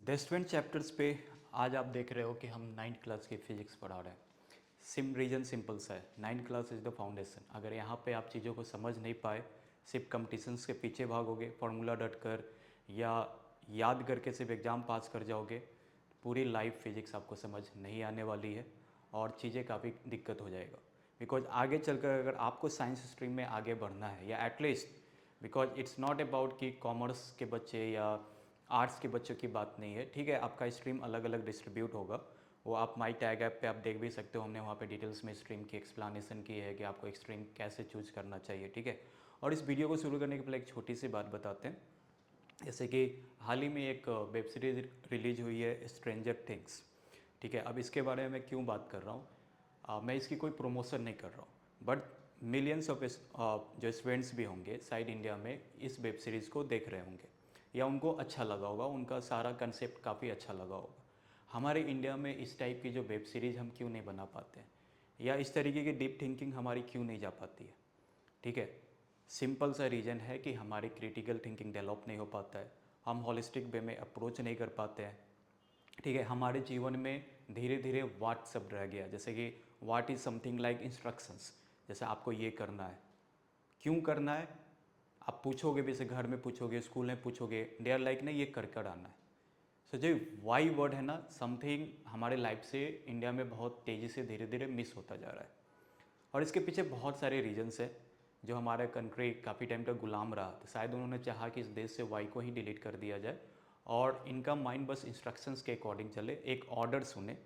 Restaurant chapters पे आज आप देख रहे हो कि हम 9th क्लास की फिजिक्स पढ़ा रहे हैं। रीजन सिंपल सा है, 9th class is the foundation. अगर यहाँ पे आप चीज़ों को समझ नहीं पाए, सिर्फ कंपटीशंस के पीछे भागोगे, फार्मूला डट कर या याद करके सिर्फ एग्ज़ाम पास कर जाओगे, पूरी लाइफ फिजिक्स आपको समझ नहीं आने वाली है और चीज़ें काफ़ी दिक्कत हो जाएगा। बिकॉज आगे चलकर अगर आपको साइंस स्ट्रीम में आगे बढ़ना है या at least, because it's not about कि कॉमर्स के बच्चे या आर्ट्स के बच्चों की बात नहीं है, ठीक है। आपका स्ट्रीम अलग अलग डिस्ट्रीब्यूट होगा, वो आप माई टैग ऐप पे आप देख भी सकते हो। हमने वहाँ पे डिटेल्स में स्ट्रीम की एक्सप्लेनेशन की है कि आपको एक स्ट्रीम कैसे चूज करना चाहिए, ठीक है। और इस वीडियो को शुरू करने के पहले एक छोटी सी बात बताते हैं। जैसे कि हाल ही में एक वेब सीरीज रिलीज हुई है, स्ट्रेंजर थिंग्स, ठीक है। अब इसके बारे में मैं क्यों बात कर रहा हूँ, मैं इसकी कोई प्रमोशन नहीं कर रहा हूँ, बट मिलियंस ऑफ जो स्टूडेंट्स भी होंगे साइड इंडिया में इस वेब सीरीज़ को देख रहे होंगे या उनको अच्छा लगा होगा, उनका सारा कंसेप्ट काफ़ी अच्छा लगा होगा। हमारे इंडिया में इस टाइप की जो वेब सीरीज़ हम क्यों नहीं बना पाते हैं या इस तरीके की डीप थिंकिंग हमारी क्यों नहीं जा पाती है, ठीक है। सिंपल सा रीज़न है कि हमारी क्रिटिकल थिंकिंग डेवलप नहीं हो पाता है, हम हॉलिस्टिक वे में अप्रोच नहीं कर पाते हैं, ठीक है। हमारे जीवन में धीरे धीरे वाट शब्द रह गया, जैसे कि what is something like instructions. जैसे आपको ये करना है, क्यों करना है, आप पूछोगे भी, जैसे घर में पूछोगे, स्कूल में पूछोगे, दे आर लाइक ना ये कर आना है। सो जो वाई वर्ड है ना, समथिंग हमारे लाइफ से इंडिया में बहुत तेज़ी से धीरे धीरे मिस होता जा रहा है। और इसके पीछे बहुत सारे रीजन्स हैं। जो हमारा कंट्री काफ़ी टाइम तक गुलाम रहा, तो शायद उन्होंने चाहा कि इस देश से वाई को ही डिलीट कर दिया जाए और इनका माइंड बस इंस्ट्रक्शंस के अकॉर्डिंग चले, एक ऑर्डर सुने।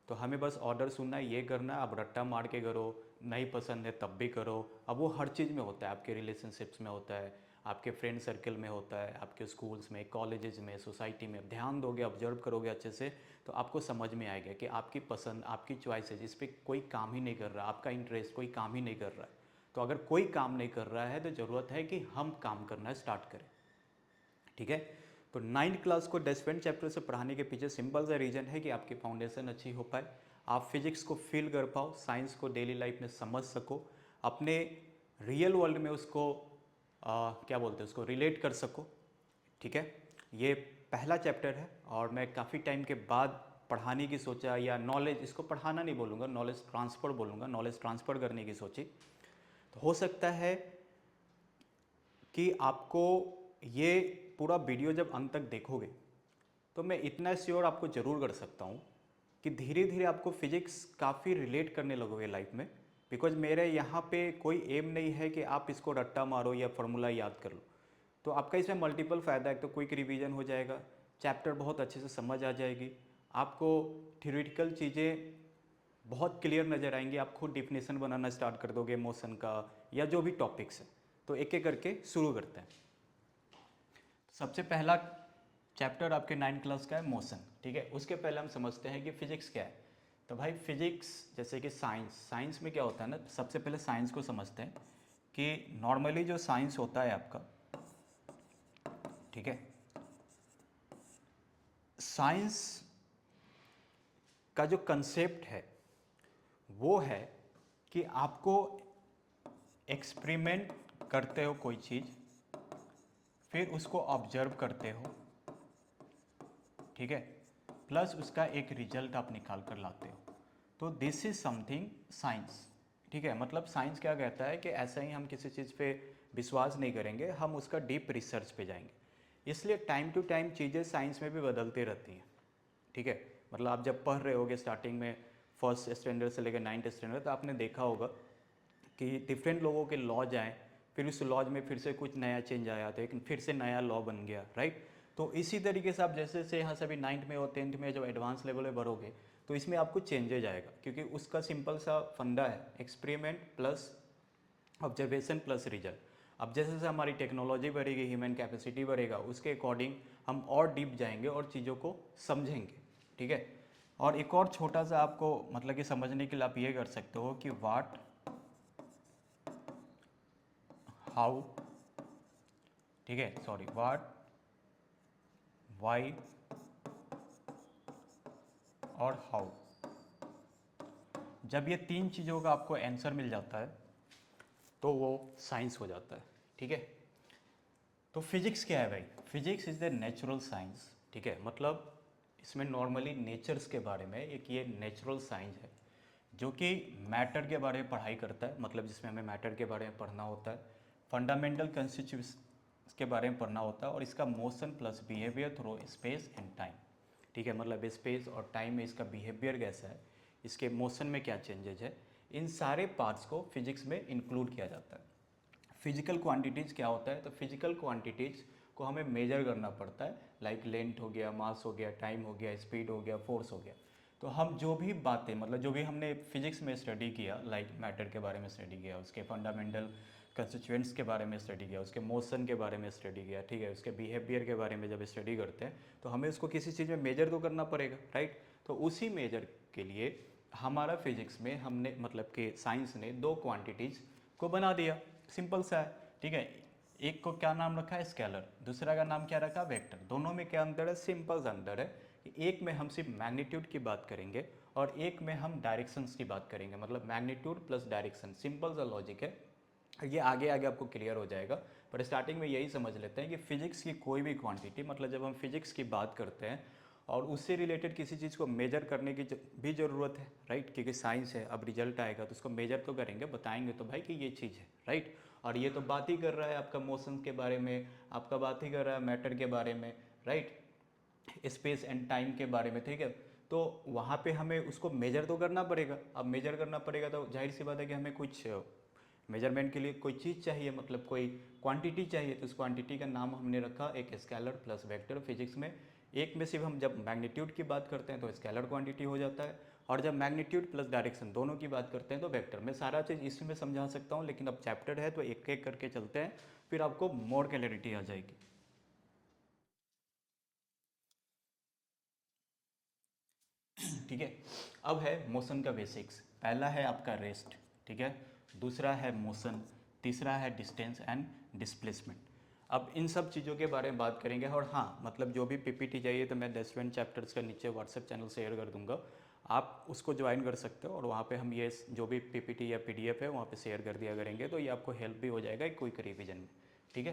तो हमें बस ऑर्डर सुनना है, ये करना है, आप रट्टा मार के करो, नहीं पसंद है तब भी करो। अब वो हर चीज़ में होता है, आपके रिलेशनशिप्स में होता है, आपके फ्रेंड सर्कल में होता है, आपके स्कूल्स में, कॉलेजेस में, सोसाइटी में। ध्यान दोगे, ऑब्जर्व करोगे अच्छे से, तो आपको समझ में आएगा कि आपकी पसंद, आपकी चॉइसेस, इस पर कोई काम ही नहीं कर रहा, आपका इंटरेस्ट कोई काम ही नहीं कर रहा है। तो अगर कोई काम नहीं कर रहा है तो ज़रूरत है कि हम काम करना स्टार्ट करें, ठीक है। तो 9th क्लास को डेस्पेंट चैप्टर से पढ़ाने के पीछे सिंपल सा रीज़न है कि आपकी फाउंडेशन अच्छी हो पाए, आप फिजिक्स को फील कर पाओ, साइंस को डेली लाइफ में समझ सको, अपने रियल वर्ल्ड में उसको क्या बोलते हैं, उसको रिलेट कर सको, ठीक है। ये पहला चैप्टर है और मैं काफ़ी टाइम के बाद पढ़ाने की सोचा, या नॉलेज, इसको पढ़ाना नहीं बोलूँगा, नॉलेज ट्रांसफ़र बोलूँगा, नॉलेज ट्रांसफ़र करने की सोची। तो हो सकता है कि आपको ये पूरा वीडियो जब अंत तक देखोगे तो मैं इतना श्योर आपको ज़रूर कर सकता हूँ कि धीरे धीरे आपको फिजिक्स काफ़ी रिलेट करने लगोगे लाइफ में। बिकॉज मेरे यहाँ पे कोई एम नहीं है कि आप इसको रट्टा मारो या फार्मूला याद कर लो। तो आपका इसमें मल्टीपल फ़ायदा है, तो क्विक रिवीजन हो जाएगा, चैप्टर बहुत अच्छे से समझ आ जाएगी, आपको थ्योरेटिकल चीज़ें बहुत क्लियर नज़र आएंगी, आप खुद डिफिनेशन बनाना स्टार्ट कर दोगे मोशन का या जो भी टॉपिक्स है। तो एक एक करके शुरू करते हैं। सबसे पहला चैप्टर आपके 9th क्लास का है मोशन, ठीक है। उसके पहले हम समझते हैं कि फिजिक्स क्या है। तो भाई फिजिक्स जैसे कि साइंस, साइंस में क्या होता है ना, सबसे पहले साइंस को समझते हैं कि नॉर्मली जो साइंस होता है आपका, ठीक है, साइंस का जो कंसेप्ट है वो है कि आपको एक्सपेरिमेंट करते हो कोई चीज़, फिर उसको ऑब्जर्व करते हो, ठीक है, प्लस उसका एक रिजल्ट आप निकाल कर लाते हो। तो दिस इज समथिंग साइंस, ठीक है। मतलब साइंस क्या कहता है कि ऐसा ही हम किसी चीज़ पे विश्वास नहीं करेंगे, हम उसका डीप रिसर्च पे जाएंगे। इसलिए टाइम टू टाइम चीज़ें साइंस में भी बदलती रहती हैं, ठीक है। मतलब आप जब पढ़ रहे होगे स्टार्टिंग में, फर्स्ट स्टैंडर्ड से लेकर 9th स्टैंडर्ड, तो आपने देखा होगा कि डिफरेंट लोगों के लॉज आए, फिर उस लॉज में फिर से कुछ नया चेंज आया था, लेकिन फिर से नया लॉ बन गया, राइट। तो इसी तरीके से आप जैसे जैसे यहाँ से अभी 9th में और 10th में जब एडवांस लेवल में बढ़ोगे तो इसमें आपको चेंजेज आएगा, क्योंकि उसका सिंपल सा फंडा है, experiment plus observation plus result. अब जैसे जैसे हमारी टेक्नोलॉजी बढ़ेगी, ह्यूमन कैपेसिटी बढ़ेगा, उसके अकॉर्डिंग हम और डीप जाएंगे और चीज़ों को समझेंगे, ठीक है। और एक और छोटा सा आपको मतलब कि समझने के लिए आप ये कर सकते हो कि वाट, हाउ, ठीक है, सॉरी, वाट, वाई और हाउ। जब ये तीन चीज़ों का आपको आंसर मिल जाता है तो वो साइंस हो जाता है, ठीक है। तो फिजिक्स क्या है भाई, physics is the natural science, ठीक है। मतलब इसमें नॉर्मली नेचर्स के बारे में, एक ये नेचुरल साइंस है जो कि मैटर के बारे में पढ़ाई करता है, मतलब जिसमें हमें मैटर के बारे में पढ़ना होता है, फंडामेंटल कंस्टिट्यूंट्स के बारे में पढ़ना होता है, और इसका motion plus behaviour through space and time. ठीक है, मतलब स्पेस और टाइम में इसका बिहेवियर कैसा है, इसके मोशन में क्या चेंजेज है, इन सारे पार्ट्स को फिजिक्स में इंक्लूड किया जाता है। फिजिकल क्वांटिटीज़ क्या होता है, तो फिजिकल क्वांटिटीज़ को हमें मेजर करना पड़ता है, लाइक लेंथ हो गया, मास हो गया, टाइम हो गया, स्पीड हो गया, फोर्स हो गया। तो हम जो भी बातें, मतलब जो भी हमने फिजिक्स में स्टडी किया, लाइक मैटर के बारे में स्टडी किया, उसके फंडामेंटल कंस्टिट्यूएंट्स के बारे में स्टडी किया, उसके मोशन के बारे में स्टडी किया, ठीक है, उसके बिहेवियर के बारे में जब स्टडी करते हैं तो हमें उसको किसी चीज़ में मेजर तो करना पड़ेगा, राइट। तो उसी मेजर के लिए हमारा फिजिक्स में हमने, मतलब कि साइंस ने दो क्वांटिटीज़ को बना दिया, सिंपल सा है, ठीक है। एक को क्या नाम रखा है, स्केलर, दूसरा का नाम क्या रखा, वेक्टर। दोनों में क्या अंतर है, सिंपल सा अंतर है कि एक में हम सिर्फ मैग्नीट्यूड की बात करेंगे और एक में हम डायरेक्शंस की बात करेंगे, मतलब मैग्नीट्यूड प्लस डायरेक्शन, सिंपल सा लॉजिक है। ये आगे आगे आपको क्लियर हो जाएगा, पर स्टार्टिंग में यही समझ लेते हैं कि फिजिक्स की कोई भी क्वांटिटी, मतलब जब हम फिजिक्स की बात करते हैं और उससे रिलेटेड किसी चीज़ को मेजर करने की भी ज़रूरत है, राइट, क्योंकि साइंस है, अब रिजल्ट आएगा तो उसको मेजर तो करेंगे, बताएंगे तो भाई कि ये चीज़ है, राइट। और ये तो बात ही कर रहा है आपका मोशन के बारे में, आपका बात ही कर रहा है मैटर के बारे में, राइट, स्पेस एंड टाइम के बारे में, ठीक है। तो वहाँ पे हमें उसको मेजर तो करना पड़ेगा। अब मेजर करना पड़ेगा तो जाहिर सी बात है कि हमें कुछ मेजरमेंट के लिए कोई चीज़ चाहिए, मतलब कोई क्वांटिटी चाहिए। तो उस क्वांटिटी का नाम हमने रखा एक स्केलर प्लस वेक्टर। फिजिक्स में एक में सिर्फ हम जब मैग्नीट्यूड की बात करते हैं तो स्केलर क्वांटिटी हो जाता है, और जब मैग्नीट्यूड प्लस डायरेक्शन दोनों की बात करते हैं तो वेक्टर। मैं सारा चीज़ इसमें समझा सकता हूँ, लेकिन अब चैप्टर है तो एक एक करके चलते हैं, फिर आपको मोर क्लैरिटी आ जाएगी। ठीक है, अब है मोशन का बेसिक्स। पहला है आपका रेस्ट, ठीक है, दूसरा है मोशन, तीसरा है डिस्टेंस एंड डिस्प्लेसमेंट। अब इन सब चीज़ों के बारे में बात करेंगे। और हाँ, मतलब जो भी पीपीटी चाहिए तो मैं 10 चैप्टर्स का नीचे व्हाट्सएप चैनल शेयर कर दूंगा, आप उसको ज्वाइन कर सकते हो, और वहाँ पे हम ये जो भी पीपीटी या पीडीएफ है वहाँ पे शेयर कर दिया करेंगे, तो ये आपको हेल्प भी हो जाएगा एक क्विक रिवीजन में, ठीक है।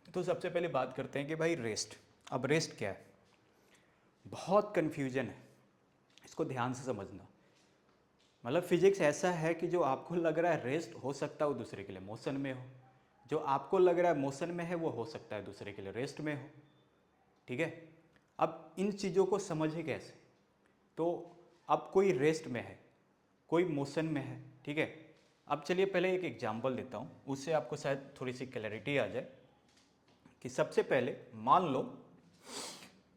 तो सबसे पहले बात करते हैं कि भाई रेस्ट। अब रेस्ट क्या है, बहुत कन्फ्यूजन है, इसको ध्यान से समझना। मतलब फिजिक्स ऐसा है कि जो आपको लग रहा है रेस्ट हो सकता है वो दूसरे के लिए मोशन में हो, जो आपको लग रहा है मोशन में है वो हो सकता है दूसरे के लिए रेस्ट में हो, ठीक है। अब इन चीज़ों को समझे कैसे, तो अब कोई रेस्ट में है, कोई मोशन में है, ठीक है। अब चलिए पहले एक एग्जांपल देता हूँ, उससे आपको शायद थोड़ी सी क्लैरिटी आ जाए। कि सबसे पहले मान लो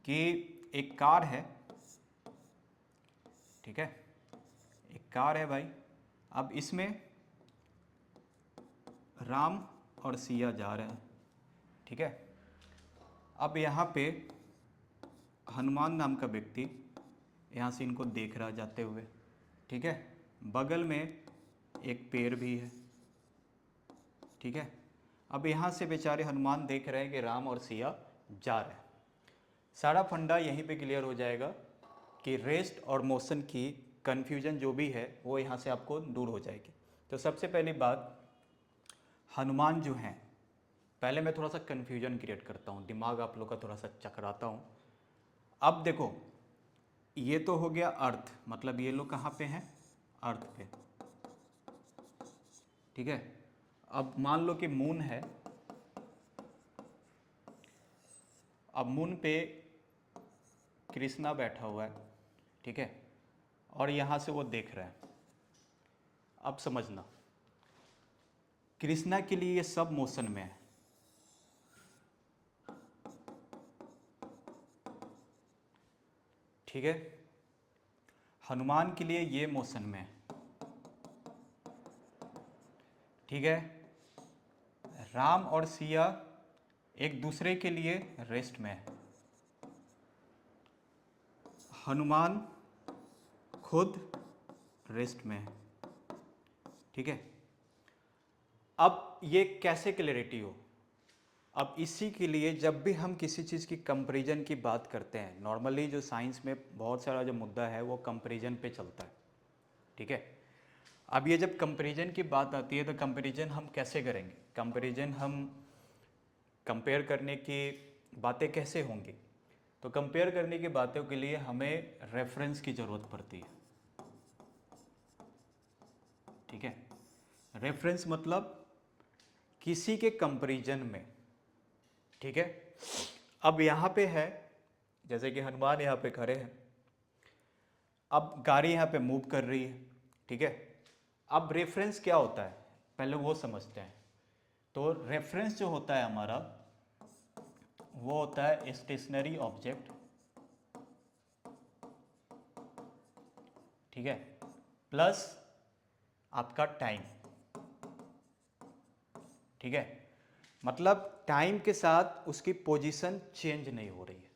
कि एक कार है, ठीक है, एक कार है भाई। अब इसमें राम और सिया जा रहे हैं, ठीक है। अब यहाँ पे हनुमान नाम का व्यक्ति यहाँ से इनको देख रहा जाते हुए, ठीक है। बगल में एक पेड़ भी है, ठीक है। अब यहाँ से बेचारे हनुमान देख रहे हैं कि राम और सिया जा रहे हैं। सारा फंडा यहीं पे क्लियर हो जाएगा कि रेस्ट और मोशन की कन्फ्यूजन जो भी है वो यहाँ से आपको दूर हो जाएगी। तो सबसे पहली बात, हनुमान जो हैं, पहले मैं थोड़ा सा कन्फ्यूजन क्रिएट करता हूँ, दिमाग आप लोग का थोड़ा सा चकराता हूँ। अब देखो, ये तो हो गया अर्थ, मतलब ये लोग कहाँ पे हैं, अर्थ पे, ठीक है। अब मान लो कि मून है, अब मून पे कृष्णा बैठा हुआ है, ठीक है, और यहाँ से वो देख रहा है। अब समझना, कृष्णा के लिए ये सब मोशन में है, ठीक है। हनुमान के लिए ये मोशन में है, ठीक है। राम और सिया एक दूसरे के लिए रेस्ट में है, हनुमान खुद रेस्ट में है, ठीक है। अब ये कैसे क्लैरिटी हो, अब इसी के लिए जब भी हम किसी चीज़ की कंपैरिजन की बात करते हैं, नॉर्मली जो साइंस में बहुत सारा जो मुद्दा है वो कंपैरिजन पे चलता है, ठीक है। अब ये जब कंपैरिजन की बात आती है तो कंपैरिजन हम कैसे करेंगे, कंपैरिजन हम कंपेयर करने की बातें कैसे होंगी। तो कंपेयर करने की बातों के लिए हमें रेफरेंस की ज़रूरत पड़ती है, ठीक है। रेफरेंस मतलब किसी के कंपैरिजन में, ठीक है। अब यहाँ पे है, जैसे कि हनुमान यहाँ पे खड़े हैं, अब गाड़ी यहाँ पे मूव कर रही है, ठीक है। अब रेफरेंस क्या होता है पहले वो समझते हैं। तो रेफरेंस जो होता है हमारा वो होता है स्टेशनरी ऑब्जेक्ट, ठीक है, प्लस आपका टाइम, ठीक है। मतलब टाइम के साथ उसकी पोजीशन चेंज नहीं हो रही है।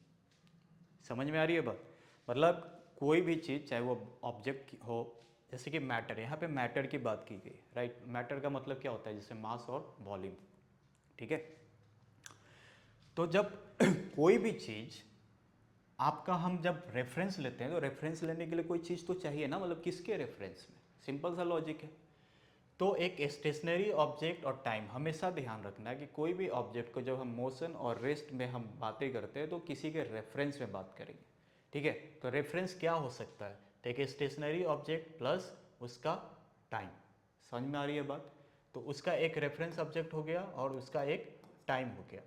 समझ में आ रही है बात? मतलब कोई भी चीज़ चाहे वो ऑब्जेक्ट हो, जैसे कि मैटर, यहाँ पे मैटर की बात की गई, राइट। मैटर का मतलब क्या होता है, जैसे मास और वॉल्यूम, ठीक है। तो जब कोई भी चीज़ आपका, हम जब रेफरेंस लेते हैं तो रेफरेंस लेने के लिए कोई चीज़ तो चाहिए ना, मतलब किसके रेफरेंस में, सिंपल सा लॉजिक है। तो एक स्टेशनरी ऑब्जेक्ट और टाइम, हमेशा ध्यान रखना है कि कोई भी ऑब्जेक्ट को जब हम मोशन और रेस्ट में हम बातें करते हैं तो किसी के रेफरेंस में बात करेंगे, ठीक है। तो रेफरेंस क्या हो सकता है, तो एक स्टेशनरी ऑब्जेक्ट प्लस उसका टाइम। समझ में आ रही है बात? तो उसका एक रेफरेंस ऑब्जेक्ट हो गया और उसका एक टाइम हो गया,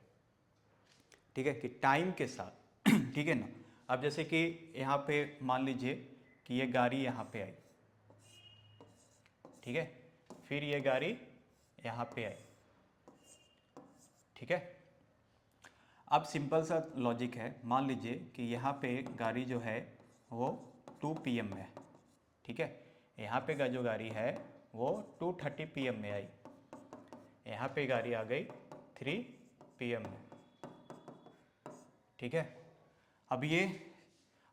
ठीक है, कि टाइम के साथ ठीक है ना। अब जैसे कि यहाँ पे मान लीजिए कि ये गाड़ी यहाँ पे आई, ठीक है, फिर ये गाड़ी यहाँ पे आई, ठीक है। अब सिंपल सा लॉजिक है, मान लीजिए कि यहाँ पे गाड़ी जो है वो 2 PM में है, ठीक है। यहाँ पे का जो गाड़ी है वो 2:30 PM में आई, यहाँ पे गाड़ी आ गई 3 PM में, ठीक है। अब ये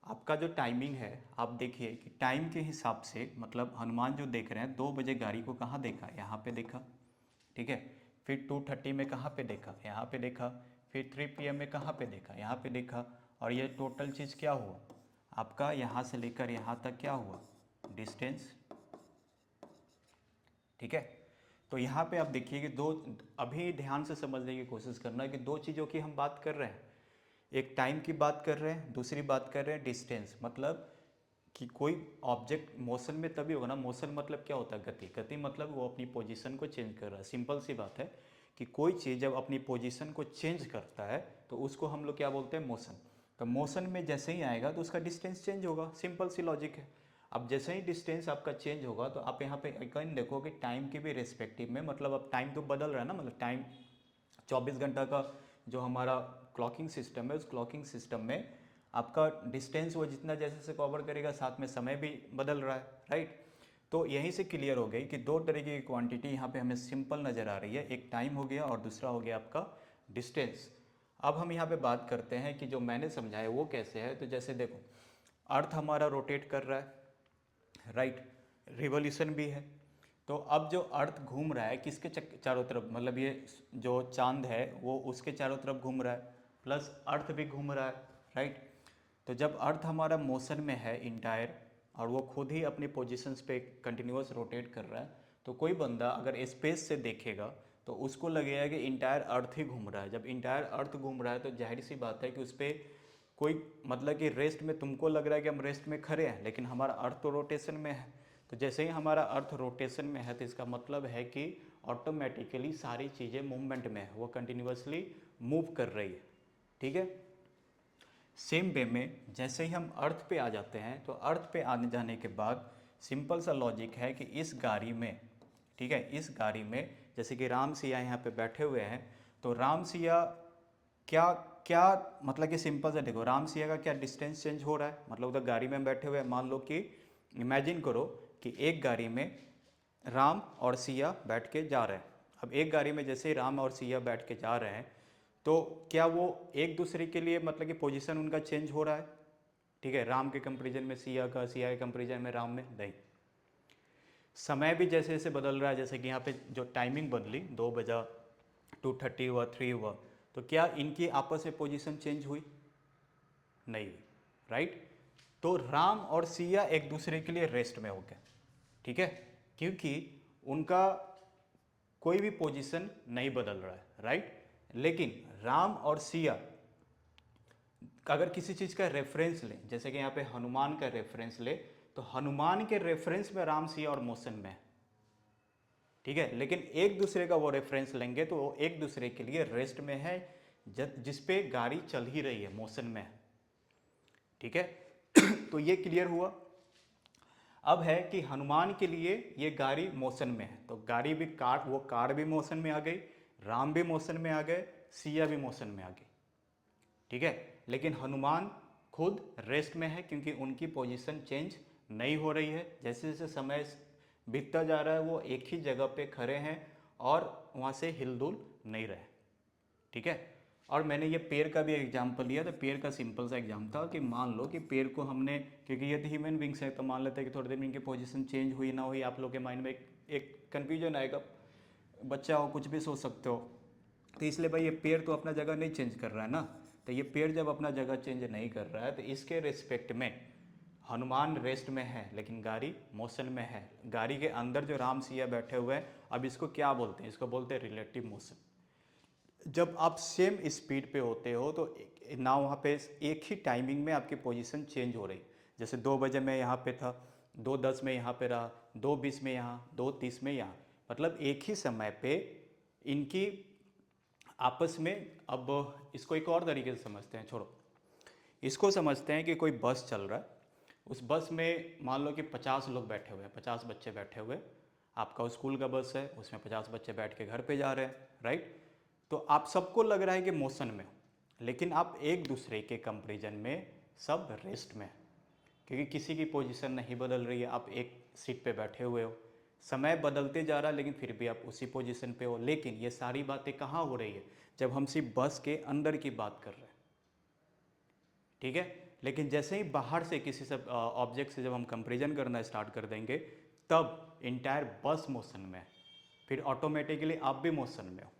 आपका जो टाइमिंग है, आप देखिए कि टाइम के हिसाब से, मतलब हनुमान जो देख रहे हैं 2 बजे गाड़ी को कहाँ देखा, यहाँ पे देखा, ठीक है। फिर 2:30 में कहाँ पे देखा, यहाँ पे देखा। फिर 3 PM में कहाँ पे देखा, यहाँ पे देखा। और ये टोटल चीज़ क्या हुआ आपका, यहाँ से लेकर यहाँ तक क्या हुआ, डिस्टेंस, ठीक है। तो यहाँ पे आप देखिए कि दो, अभी ध्यान से समझने की कोशिश करना कि दो चीज़ों की हम बात कर रहे हैं, एक टाइम की बात कर रहे हैं, दूसरी बात कर रहे हैं डिस्टेंस। मतलब कि कोई ऑब्जेक्ट मोशन में तभी होगा ना, मोशन मतलब क्या होता है, गति। गति मतलब वो अपनी पोजीशन को चेंज कर रहा है। सिंपल सी बात है कि कोई चीज़ जब अपनी पोजीशन को चेंज करता है तो उसको हम लोग क्या बोलते हैं, मोशन। तो मोशन में जैसे ही आएगा तो उसका डिस्टेंस चेंज होगा, सिंपल सी लॉजिक है। अब जैसे ही डिस्टेंस आपका चेंज होगा तो आप यहाँ पे अगेन देखो कि टाइम के भी रेस्पेक्टिव में, मतलब अब टाइम तो बदल रहा है ना, मतलब टाइम 24 घंटा का जो हमारा क्लॉकिंग सिस्टम है, उस क्लॉकिंग सिस्टम में आपका डिस्टेंस वो जितना जैसे से कवर करेगा, साथ में समय भी बदल रहा है, राइट। तो यहीं से क्लियर हो गई कि दो तरीके की क्वांटिटी यहाँ पे हमें सिंपल नज़र आ रही है, एक टाइम हो गया और दूसरा हो गया आपका डिस्टेंस। अब हम यहाँ पे बात करते हैं कि जो मैंने समझाया वो कैसे है। तो जैसे देखो, अर्थ हमारा रोटेट कर रहा है, राइट, रिवॉल्यूशन भी है। तो अब जो अर्थ घूम रहा है किसके चारों तरफ, मतलब ये जो चांद है वो उसके चारों तरफ घूम रहा है, प्लस अर्थ भी घूम रहा है, राइट। तो जब अर्थ हमारा मोशन में है इंटायर, और वो खुद ही अपनी पोजीशंस पे कंटिन्यूअस रोटेट कर रहा है, तो कोई बंदा अगर स्पेस से देखेगा तो उसको लगेगा कि इंटायर अर्थ ही घूम रहा है। जब इंटायर अर्थ घूम रहा है तो जाहिर सी बात है कि उस पर कोई, मतलब कि रेस्ट में, तुमको लग रहा है कि हम रेस्ट में खड़े हैं लेकिन हमारा अर्थ तो रोटेशन में है। तो जैसे ही हमारा अर्थ रोटेशन में है तो इसका मतलब है कि ऑटोमेटिकली सारी चीज़ें मूवमेंट में है, वो कंटिन्यूअसली मूव कर रही है, ठीक है। सेम वे में जैसे ही हम अर्थ पे आ जाते हैं तो अर्थ पे आने जाने के बाद सिंपल सा लॉजिक है कि इस गाड़ी में, ठीक है, इस गाड़ी में जैसे कि राम सिया यहाँ पे बैठे हुए हैं, तो राम सिया क्या क्या, मतलब कि सिंपल सा देखो, राम सिया का क्या डिस्टेंस चेंज हो रहा है, मतलब उधर गाड़ी में बैठे हुए हैं। मान लो कि इमेजिन करो कि एक गाड़ी में राम और सिया बैठ के जा रहे हैं। अब एक गाड़ी में जैसे ही राम और सिया बैठ के जा रहे हैं तो क्या वो एक दूसरे के लिए, मतलब कि पोजीशन उनका चेंज हो रहा है, ठीक है, राम के कंपेरिजन में सिया का, सिया के कंपेरिजन में राम में नहीं। समय भी जैसे जैसे बदल रहा है, जैसे कि यहाँ पे जो टाइमिंग बदली, 2 बजा, 2:30 हुआ, 3 हुआ, तो क्या इनकी आपस में पोजीशन चेंज हुई? नहीं हुई, राइट। तो राम और सिया एक दूसरे के लिए रेस्ट में हो गए, ठीक है, क्योंकि उनका कोई भी पोजीशन नहीं बदल रहा है, राइट। लेकिन राम और सिया अगर किसी चीज़ का रेफरेंस लें, जैसे कि यहाँ पे हनुमान का रेफरेंस ले, तो हनुमान के रेफरेंस में राम सिया और मोशन में है, ठीक है। लेकिन एक दूसरे का वो रेफरेंस लेंगे तो वो एक दूसरे के लिए रेस्ट में है, जिस पे गाड़ी चल ही रही है, मोशन में है, ठीक है। तो ये क्लियर हुआ। अब है कि हनुमान के लिए ये गाड़ी मोशन में है, तो गाड़ी भी कार, वो कार भी मोशन में आ गई, राम भी मोशन में आ गए, सिया भी मोशन में आ गई, ठीक है। लेकिन हनुमान खुद रेस्ट में है क्योंकि उनकी पोजीशन चेंज नहीं हो रही है। जैसे जैसे समय बीतता जा रहा है वो एक ही जगह पे खड़े हैं और वहाँ से हिलडुल नहीं रहे, ठीक है। और मैंने ये पेड़ का भी एग्जाम्पल लिया, तो पेड़ का सिंपल सा एग्जाम था कि मान लो कि पेड़ को हमने, क्योंकि ये तो ह्यूमन बींग्स है, तो मान लेते हैं कि थोड़ी देर में इनकी पोजीशन चेंज हुई ना हुई, आप लोग के माइंड में एक कन्फ्यूजन आएगा, बच्चा हो कुछ भी सोच सकते हो। तो इसलिए भाई ये पेड़ तो अपना जगह नहीं चेंज कर रहा है ना, तो ये पेड़ जब अपना जगह चेंज नहीं कर रहा है तो इसके रिस्पेक्ट में हनुमान रेस्ट में है लेकिन गाड़ी मोशन में है। गाड़ी के अंदर जो राम सिया बैठे हुए हैं, अब इसको क्या बोलते हैं, इसको बोलते हैं रिलेटिव मोशन। जब आप सेम स्पीड पे होते हो तो ना वहाँ पे एक ही टाइमिंग में आपकी पोजीशन चेंज हो रही, जैसे 2 बजे मैं यहाँ पे था, 2:10 में यहाँ पे रहा, 2:20 में यहाँ, 2:30 में यहाँ, मतलब एक ही समय पे इनकी आपस में। अब इसको एक और तरीके से समझते हैं, छोड़ो, इसको समझते हैं कि कोई बस चल रहा है, उस बस में मान लो कि 50 लोग बैठे हुए हैं, 50 बच्चे बैठे हुए, आपका स्कूल का बस है, उसमें 50 बच्चे बैठ के घर पे जा रहे हैं, राइट। तो आप सबको लग रहा है कि मोशन में हो, लेकिन आप एक दूसरे के कंपैरिजन में सब रेस्ट में, क्योंकि किसी की पोजीशन नहीं बदल रही है, आप एक सीट पे बैठे हुए हो, समय बदलते जा रहा है लेकिन फिर भी आप उसी पोजीशन पे हो। लेकिन ये सारी बातें कहाँ हो रही है, जब हम सिर्फ बस के अंदर की बात कर रहे हैं, ठीक है। लेकिन जैसे ही बाहर से किसी सब ऑब्जेक्ट से जब हम कंपैरिजन करना स्टार्ट कर देंगे, तब इंटायर बस मोशन में है, फिर ऑटोमेटिकली आप भी मोशन में हो,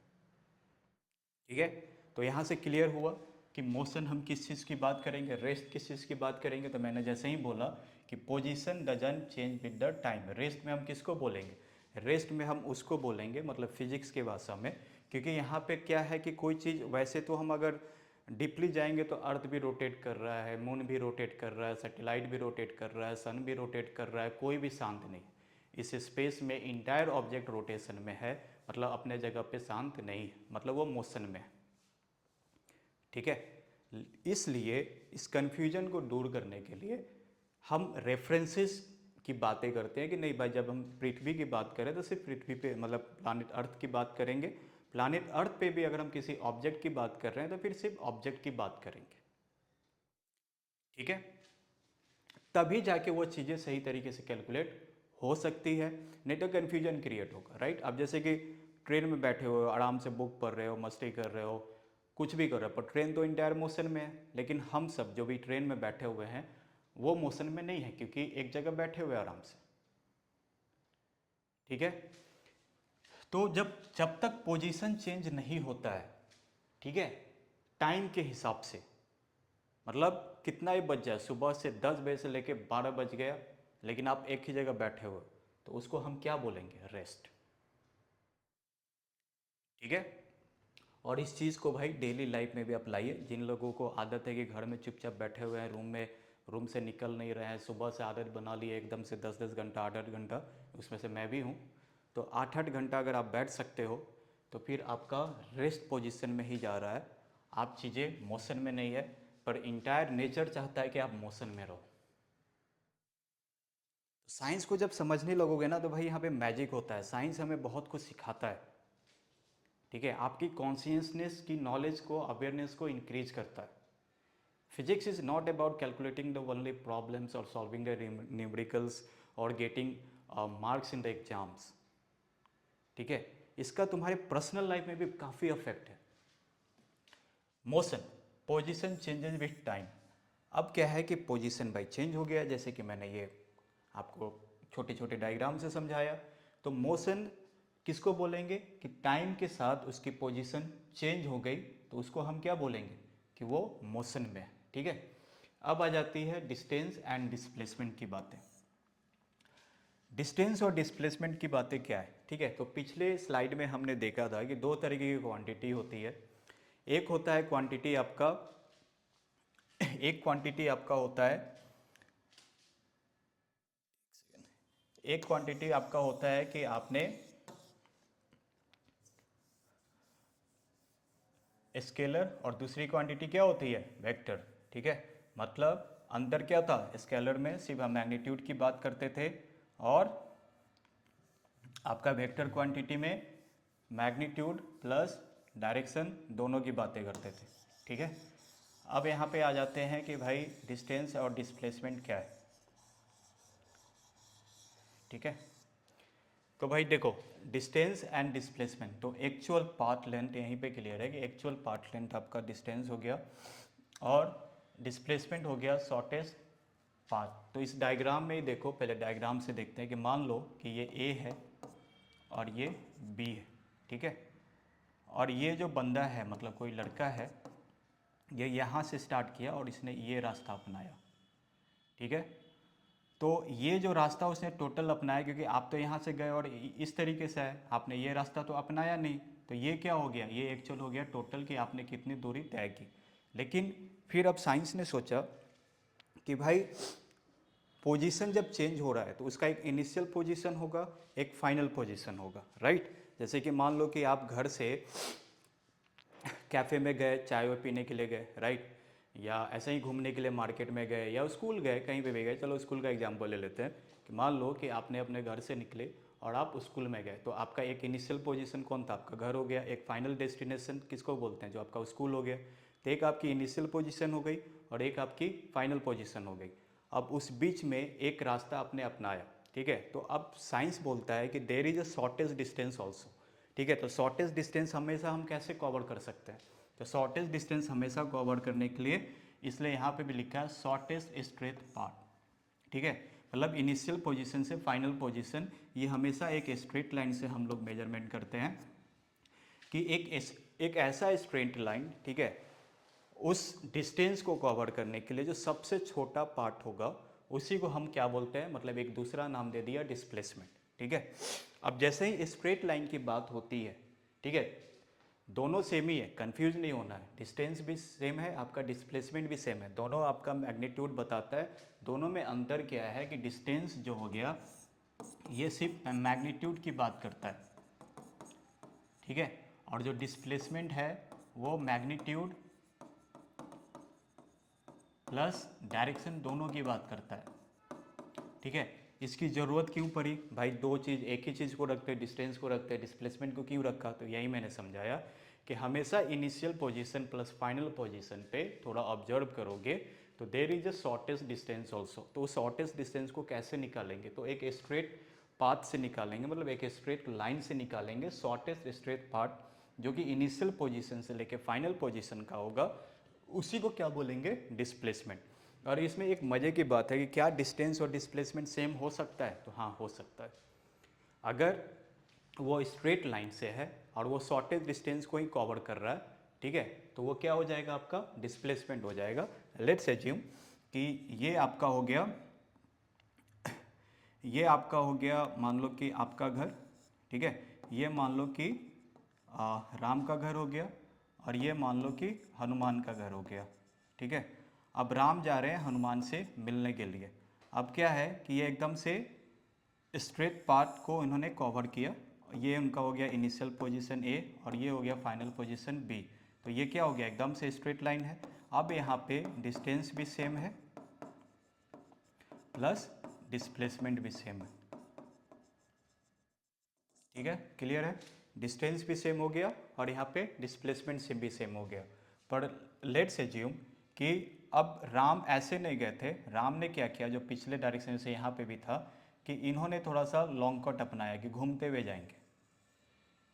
ठीक है। तो यहाँ से क्लियर हुआ कि मोशन हम किस चीज़ की बात करेंगे, रेस्ट किस चीज़ की बात करेंगे। तो मैंने जैसे ही बोला कि position doesn't change with the time, rest में हम किसको बोलेंगे, रेस्ट में हम उसको बोलेंगे, मतलब फिजिक्स के भाषा में। क्योंकि यहाँ पे क्या है कि कोई चीज़, वैसे तो हम अगर डीपली जाएंगे तो अर्थ भी रोटेट कर रहा है, मून भी रोटेट कर रहा है, सैटेलाइट भी रोटेट कर रहा है, सन भी रोटेट कर रहा है, कोई भी शांत नहीं। इस स्पेस में इंटायर ऑब्जेक्ट रोटेशन में है, मतलब अपने जगह पे शांत नहीं है, मतलब वो मोशन में है, ठीक है। इसलिए इस कन्फ्यूजन को दूर करने के लिए हम रेफरेंसेस की बातें करते हैं कि नहीं भाई, जब हम पृथ्वी की बात करें तो सिर्फ पृथ्वी पे, मतलब प्लानिट अर्थ की बात करेंगे। प्लानिट अर्थ पे भी अगर हम किसी ऑब्जेक्ट की बात कर रहे हैं तो फिर सिर्फ ऑब्जेक्ट की बात करेंगे, ठीक है। तभी जाके वो चीज़ें सही तरीके से कैलकुलेट हो सकती है, नहीं तो कन्फ्यूजन क्रिएट होगा, राइट। अब जैसे कि ट्रेन में बैठे हो, आराम से बुक पढ़ रहे हो, मस्ती कर रहे हो, कुछ भी कर रहे हो, पर ट्रेन तो इंटायर मोशन में है। लेकिन हम सब जो भी ट्रेन में बैठे हुए हैं वो मोशन में नहीं है, क्योंकि एक जगह बैठे हुए आराम से, ठीक है। तो जब जब तक पोजीशन चेंज नहीं होता है, ठीक है, टाइम के हिसाब से, मतलब कितना ही बज जाए, सुबह से 10 बजे से लेके 12 बज गया, लेकिन आप एक ही जगह बैठे हो, तो उसको हम क्या बोलेंगे, रेस्ट, ठीक है। और इस चीज़ को भाई डेली लाइफ में भी अप्लाई, जिन लोगों को आदत है कि घर में चुपचाप बैठे हुए हैं, रूम से निकल नहीं रहे हैं, सुबह से आदत बना ली है एकदम से 10-10 घंटा, 8-8 घंटा, उसमें से मैं भी हूँ। तो 8-8 घंटा अगर आप बैठ सकते हो तो फिर आपका रेस्ट पोजीशन में ही जा रहा है, आप चीज़ें मोशन में नहीं है। पर इंटायर नेचर चाहता है कि आप मोशन में रहो। तो साइंस को जब समझने लगोगे ना तो भाई यहाँ पे मैजिक होता है, साइंस हमें बहुत कुछ सिखाता है, ठीक है। आपकी कॉन्शियसनेस की नॉलेज को, अवेयरनेस को इंक्रीज करता है। Physics is not about calculating the only problems और सॉल्विंग द न्यूमेरिकल्स और getting marks in the exams, ठीक है। इसका तुम्हारे पर्सनल लाइफ में भी काफ़ी अफेक्ट है। Motion, position changes with time. अब क्या है कि पोजीशन भाई चेंज हो गया, जैसे कि मैंने ये आपको छोटे छोटे डायग्राम से समझाया। तो मोशन किसको बोलेंगे कि टाइम के साथ उसकी पोजीशन चेंज हो गई, तो उसको हम क्या बोलेंगे कि वो मोशन में है, ठीक है। अब आ जाती है डिस्टेंस एंड डिस्प्लेसमेंट की बातें। डिस्टेंस और डिस्प्लेसमेंट की बातें क्या है, ठीक है। तो पिछले स्लाइड में हमने देखा था कि दो तरीके की क्वांटिटी होती है। एक होता है क्वांटिटी आपका एक क्वांटिटी आपका होता है, एक क्वांटिटी आपका होता है कि आपने स्केलर और दूसरी क्वांटिटी क्या होती है, वेक्टर। ठीक है, मतलब अंदर क्या था, स्केलर में सिर्फ हम मैग्नीट्यूड की बात करते थे और आपका वेक्टर क्वांटिटी में मैग्नीट्यूड प्लस डायरेक्शन दोनों की बातें करते थे। ठीक है, अब यहाँ पे आ जाते हैं कि भाई डिस्टेंस और डिस्प्लेसमेंट क्या है। ठीक है, तो भाई देखो डिस्टेंस एंड डिस्प्लेसमेंट, तो एक्चुअल पाथ लेंथ यहीं पे क्लियर है कि एक्चुअल पाथ लेंथ आपका डिस्टेंस हो गया और डिस्प्लेसमेंट हो गया शॉर्टेस्ट पाथ। तो इस डायग्राम में ही देखो, पहले डायग्राम से देखते हैं कि मान लो कि ये ए है और ये बी है। ठीक है, और ये जो बंदा है मतलब कोई लड़का है, ये यहाँ से स्टार्ट किया और इसने ये रास्ता अपनाया। ठीक है, तो ये जो रास्ता उसने टोटल अपनाया, क्योंकि आप तो यहाँ से गए और इस तरीके से है, आपने ये रास्ता तो अपनाया नहीं, तो ये क्या हो गया, ये एक्चुअल हो गया टोटल कि आपने कितनी दूरी तय की। लेकिन फिर अब साइंस ने सोचा कि भाई पोजीशन जब चेंज हो रहा है तो उसका एक इनिशियल पोजीशन होगा, एक फाइनल पोजीशन होगा, राइट। जैसे कि मान लो कि आप घर से कैफ़े में गए, चाय वाय पीने के लिए गए, राइट, या ऐसे ही घूमने के लिए मार्केट में गए या स्कूल गए, कहीं पे भी गए। चलो स्कूल का एग्जांपल ले लेते हैं कि मान लो कि आपने अपने घर से निकले और आप स्कूल में गए, तो आपका एक इनिशियल पोजीशन कौन था, आपका घर हो गया। एक फाइनल डेस्टिनेशन किसको बोलते हैं, जो आपका स्कूल हो गया। तो एक आपकी इनिशियल पोजीशन हो गई और एक आपकी फाइनल पोजीशन हो गई। अब उस बीच में एक रास्ता आपने अपनाया। ठीक है, तो अब साइंस बोलता है कि there is a shortest distance also. ठीक है, तो शॉर्टेस्ट डिस्टेंस हमेशा हम कैसे कवर कर सकते हैं, तो शॉर्टेस्ट डिस्टेंस हमेशा कवर करने के लिए, इसलिए यहाँ पे भी लिखा है शॉर्टेस्ट स्ट्रेट पाथ। ठीक है, मतलब इनिशियल पोजीशन से फाइनल पोजीशन, ये हमेशा एक स्ट्रेट लाइन से हम लोग मेजरमेंट करते हैं कि एक ऐसा स्ट्रेट लाइन, ठीक है, उस डिस्टेंस को कवर करने के लिए जो सबसे छोटा पार्ट होगा उसी को हम क्या बोलते हैं, मतलब एक दूसरा नाम दे दिया डिस्प्लेसमेंट। ठीक है, अब जैसे ही स्ट्रेट लाइन की बात होती है, ठीक है, दोनों सेम ही है, कंफ्यूज नहीं होना है। डिस्टेंस भी सेम है, आपका डिस्प्लेसमेंट भी सेम है, दोनों आपका मैग्नीट्यूड बताता है। दोनों में अंतर क्या है कि डिस्टेंस जो हो गया ये सिर्फ मैग्नीट्यूड की बात करता है। ठीक है, और जो डिस्प्लेसमेंट है वो मैग्नीट्यूड प्लस डायरेक्शन दोनों की बात करता है। ठीक है, इसकी ज़रूरत क्यों पड़ी भाई, दो चीज़ एक ही चीज़ को रखते, डिस्टेंस को रखते, डिस्प्लेसमेंट को क्यों रखा, तो यही मैंने समझाया कि हमेशा initial position plus final position पे थोड़ा ऑब्जर्व करोगे तो there is a shortest distance also. तो उस शॉर्टेस्ट डिस्टेंस को कैसे निकालेंगे, तो एक स्ट्रेट पाथ से निकालेंगे, मतलब एक स्ट्रेट लाइन से निकालेंगे शॉर्टेस्ट स्ट्रेट पाथ जो कि इनिशियल पोजीशन से लेके फाइनल पोजीशन का होगा, उसी को क्या बोलेंगे, डिस्प्लेसमेंट। और इसमें एक मज़े की बात है कि क्या डिस्टेंस और डिस्प्लेसमेंट सेम हो सकता है, तो हाँ हो सकता है। अगर वो स्ट्रेट लाइन से है और वो शॉर्टेज डिस्टेंस को ही कवर कर रहा है, ठीक है, तो वो क्या हो जाएगा, आपका डिस्प्लेसमेंट हो जाएगा। लेट्स एज्यूम कि ये आपका हो गया, ये आपका हो गया मान लो कि आपका घर, ठीक है, ये मान लो कि राम का घर हो गया और ये मान लो कि हनुमान का घर हो गया। ठीक है, अब राम जा रहे हैं हनुमान से मिलने के लिए। अब क्या है कि ये एकदम से स्ट्रेट पाथ को इन्होंने कवर किया, ये उनका हो गया इनिशियल पोजीशन ए और ये हो गया फाइनल पोजीशन बी। तो ये क्या हो गया, एकदम से स्ट्रेट लाइन है। अब यहाँ पे डिस्टेंस भी सेम है प्लस डिस्प्लेसमेंट भी सेम है। ठीक है, क्लियर है, डिस्टेंस भी सेम हो गया और यहाँ पे डिस्प्लेसमेंट से भी सेम हो गया। पर लेट्स एज्यूम कि अब राम ऐसे नहीं गए थे, राम ने क्या किया, जो पिछले डायरेक्शन से यहाँ पे भी था, कि इन्होंने थोड़ा सा लॉन्ग कट अपनाया कि घूमते हुए जाएंगे।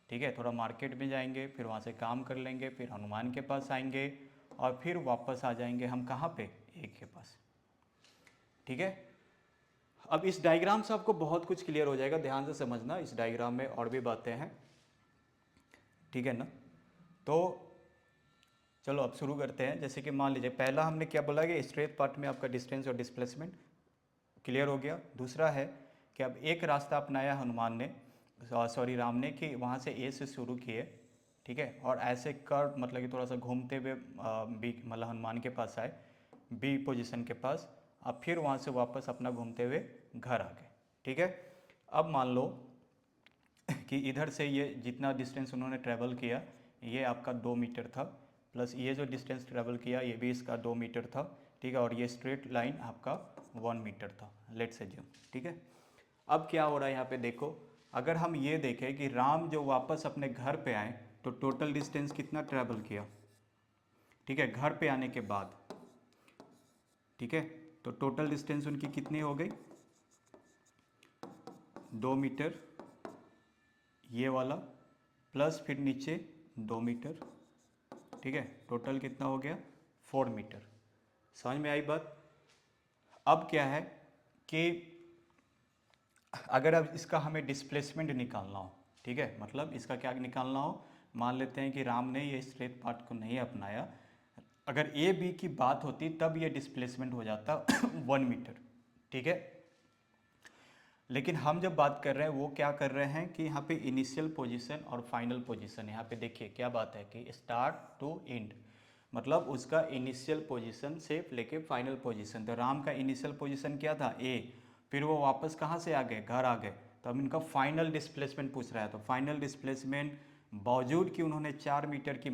ठीक है, थोड़ा मार्केट में जाएंगे, फिर वहाँ से काम कर लेंगे, फिर हनुमान के पास आएंगे और फिर वापस आ जाएंगे हम कहाँ पे, एक के पास। ठीक है, अब इस डायग्राम से आपको बहुत कुछ क्लियर हो जाएगा, ध्यान से समझना, इस डायग्राम में और भी बातें हैं। ठीक है ना, तो चलो अब शुरू करते हैं। जैसे कि मान लीजिए पहला हमने क्या बोला कि स्ट्रेट पार्ट में आपका डिस्टेंस और डिस्प्लेसमेंट क्लियर हो गया। दूसरा है कि अब एक रास्ता अपनाया हनुमान ने, सॉरी राम ने, कि वहाँ से ए से शुरू किए, ठीक है, और ऐसे कर मतलब कि थोड़ा सा घूमते हुए मतलब हनुमान के पास आए। बी पोजीशन के पास, अब फिर वहाँ से वापस अपना घूमते हुए घर आ गए। ठीक है, अब मान लो कि इधर से ये जितना डिस्टेंस उन्होंने ट्रैवल किया ये आपका 2 मीटर था, प्लस ये जो डिस्टेंस ट्रैवल किया ये भी इसका 2 मीटर था। ठीक है, और ये स्ट्रेट लाइन आपका 1 मीटर था, लेट्स अज्यूम। ठीक है, अब क्या हो रहा है यहाँ पे देखो, अगर हम ये देखें कि राम जो वापस अपने घर पे आए तो टोटल डिस्टेंस कितना ट्रैवल किया। ठीक है, घर पे आने के बाद, ठीक है, तो टोटल डिस्टेंस उनकी कितनी हो गई, 2 मीटर ये वाला, प्लस फिर नीचे 2 मीटर। ठीक है, टोटल कितना हो गया, 4 मीटर। समझ में आई बात। अब क्या है कि अगर अब इसका हमें डिस्प्लेसमेंट निकालना हो, ठीक है, मतलब इसका क्या निकालना हो, मान लेते हैं कि राम ने ये स्ट्रेट पाथ को नहीं अपनाया, अगर ए बी की बात होती तब ये डिस्प्लेसमेंट हो जाता 1 मीटर। ठीक है, लेकिन हम जब बात कर रहे हैं वो क्या कर रहे हैं कि यहाँ पे इनिशियल पोजीशन और फाइनल पोजीशन, यहाँ पे देखिए क्या बात है कि स्टार्ट टू एंड, मतलब उसका इनिशियल पोजीशन से लेके फाइनल पोजीशन। तो राम का इनिशियल पोजीशन क्या था, ए, फिर वो वापस कहाँ से आ गए, घर आ गए। तो अब इनका फाइनल डिस्प्लेसमेंट पूछ रहा है, तो फाइनल डिस्प्लेसमेंट बावजूद कि उन्होंने 4 मीटर की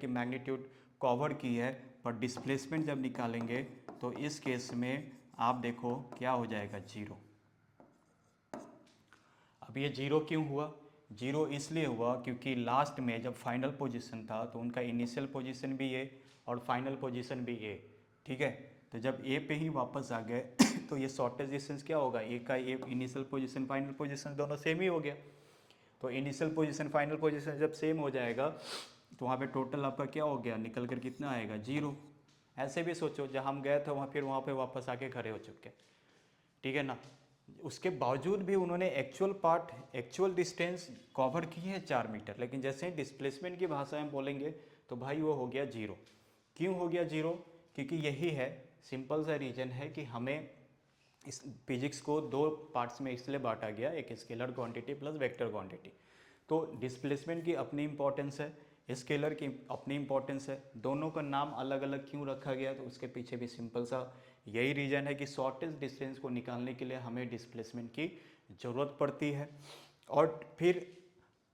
मैग्नीट्यूड कवर की है, पर डिस्प्लेसमेंट जब निकालेंगे तो इस केस में आप देखो क्या हो जाएगा, 0। अब ये 0 क्यों हुआ, 0 इसलिए हुआ क्योंकि लास्ट में जब फाइनल पोजीशन था तो उनका इनिशियल पोजीशन भी ए और फाइनल पोजीशन भी ए। ठीक है, तो जब ए पे ही वापस आ गए तो ये शॉर्टेज डिस्टेंस क्या होगा, ए का ए इनिशियल पोजीशन फाइनल पोजीशन दोनों सेम ही हो गया। तो इनिशियल पोजीशन फाइनल पोजीशन जब सेम हो जाएगा तो वहाँ पे टोटल आपका क्या हो गया, निकल कर कितना आएगा, 0। ऐसे भी सोचो जब हम गए थे वहाँ फिर वहाँ पे वापस आके खड़े हो चुके। ठीक है ना, उसके बावजूद भी उन्होंने एक्चुअल डिस्टेंस कवर की है 4 मीटर, लेकिन जैसे ही डिस्प्लेसमेंट की भाषा में बोलेंगे तो भाई वो हो गया 0। क्यों हो गया 0, क्योंकि यही है, सिंपल सा रीजन है कि हमें इस फिजिक्स को 2 पार्ट्स में इसलिए बांटा गया, एक scalar quantity plus vector quantity. तो डिस्प्लेसमेंट की अपनी इंपॉर्टेंस है, स्केलर की अपनी इंपॉर्टेंस है, दोनों का नाम अलग अलग क्यों रखा गया, तो उसके पीछे भी सिंपल सा यही रीज़न है कि शॉर्टेस्ट डिस्टेंस को निकालने के लिए हमें डिस्प्लेसमेंट की ज़रूरत पड़ती है। और फिर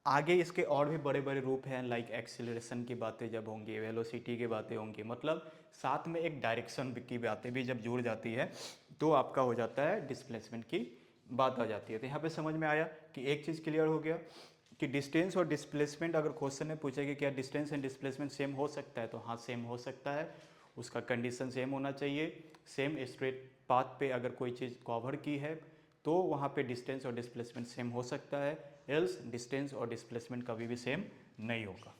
आगे इसके और भी बड़े बड़े रूप हैं, लाइक एक्सीलरेशन की बातें जब होंगी, वेलोसिटी की बातें होंगी, मतलब साथ में एक डायरेक्शन की बातें भी जब जुड़ जाती है तो आपका हो जाता है डिस्प्लेसमेंट की बात आ जाती है। तो यहाँ पे समझ में आया कि एक चीज़ क्लियर हो गया कि डिस्टेंस और डिस्प्लेसमेंट, अगर क्वेश्चन में पूछे कि क्या डिस्टेंस एंड डिस्प्लेसमेंट सेम हो सकता है, तो हाँ सेम हो सकता है, उसका कंडीशन सेम होना चाहिए। सेम स्ट्रेट पाथ पे अगर कोई चीज़ कवर की है तो वहाँ पे डिस्टेंस और डिस्प्लेसमेंट सेम हो सकता है, एल्स डिस्टेंस और डिस्प्लेसमेंट कभी भी सेम नहीं होगा।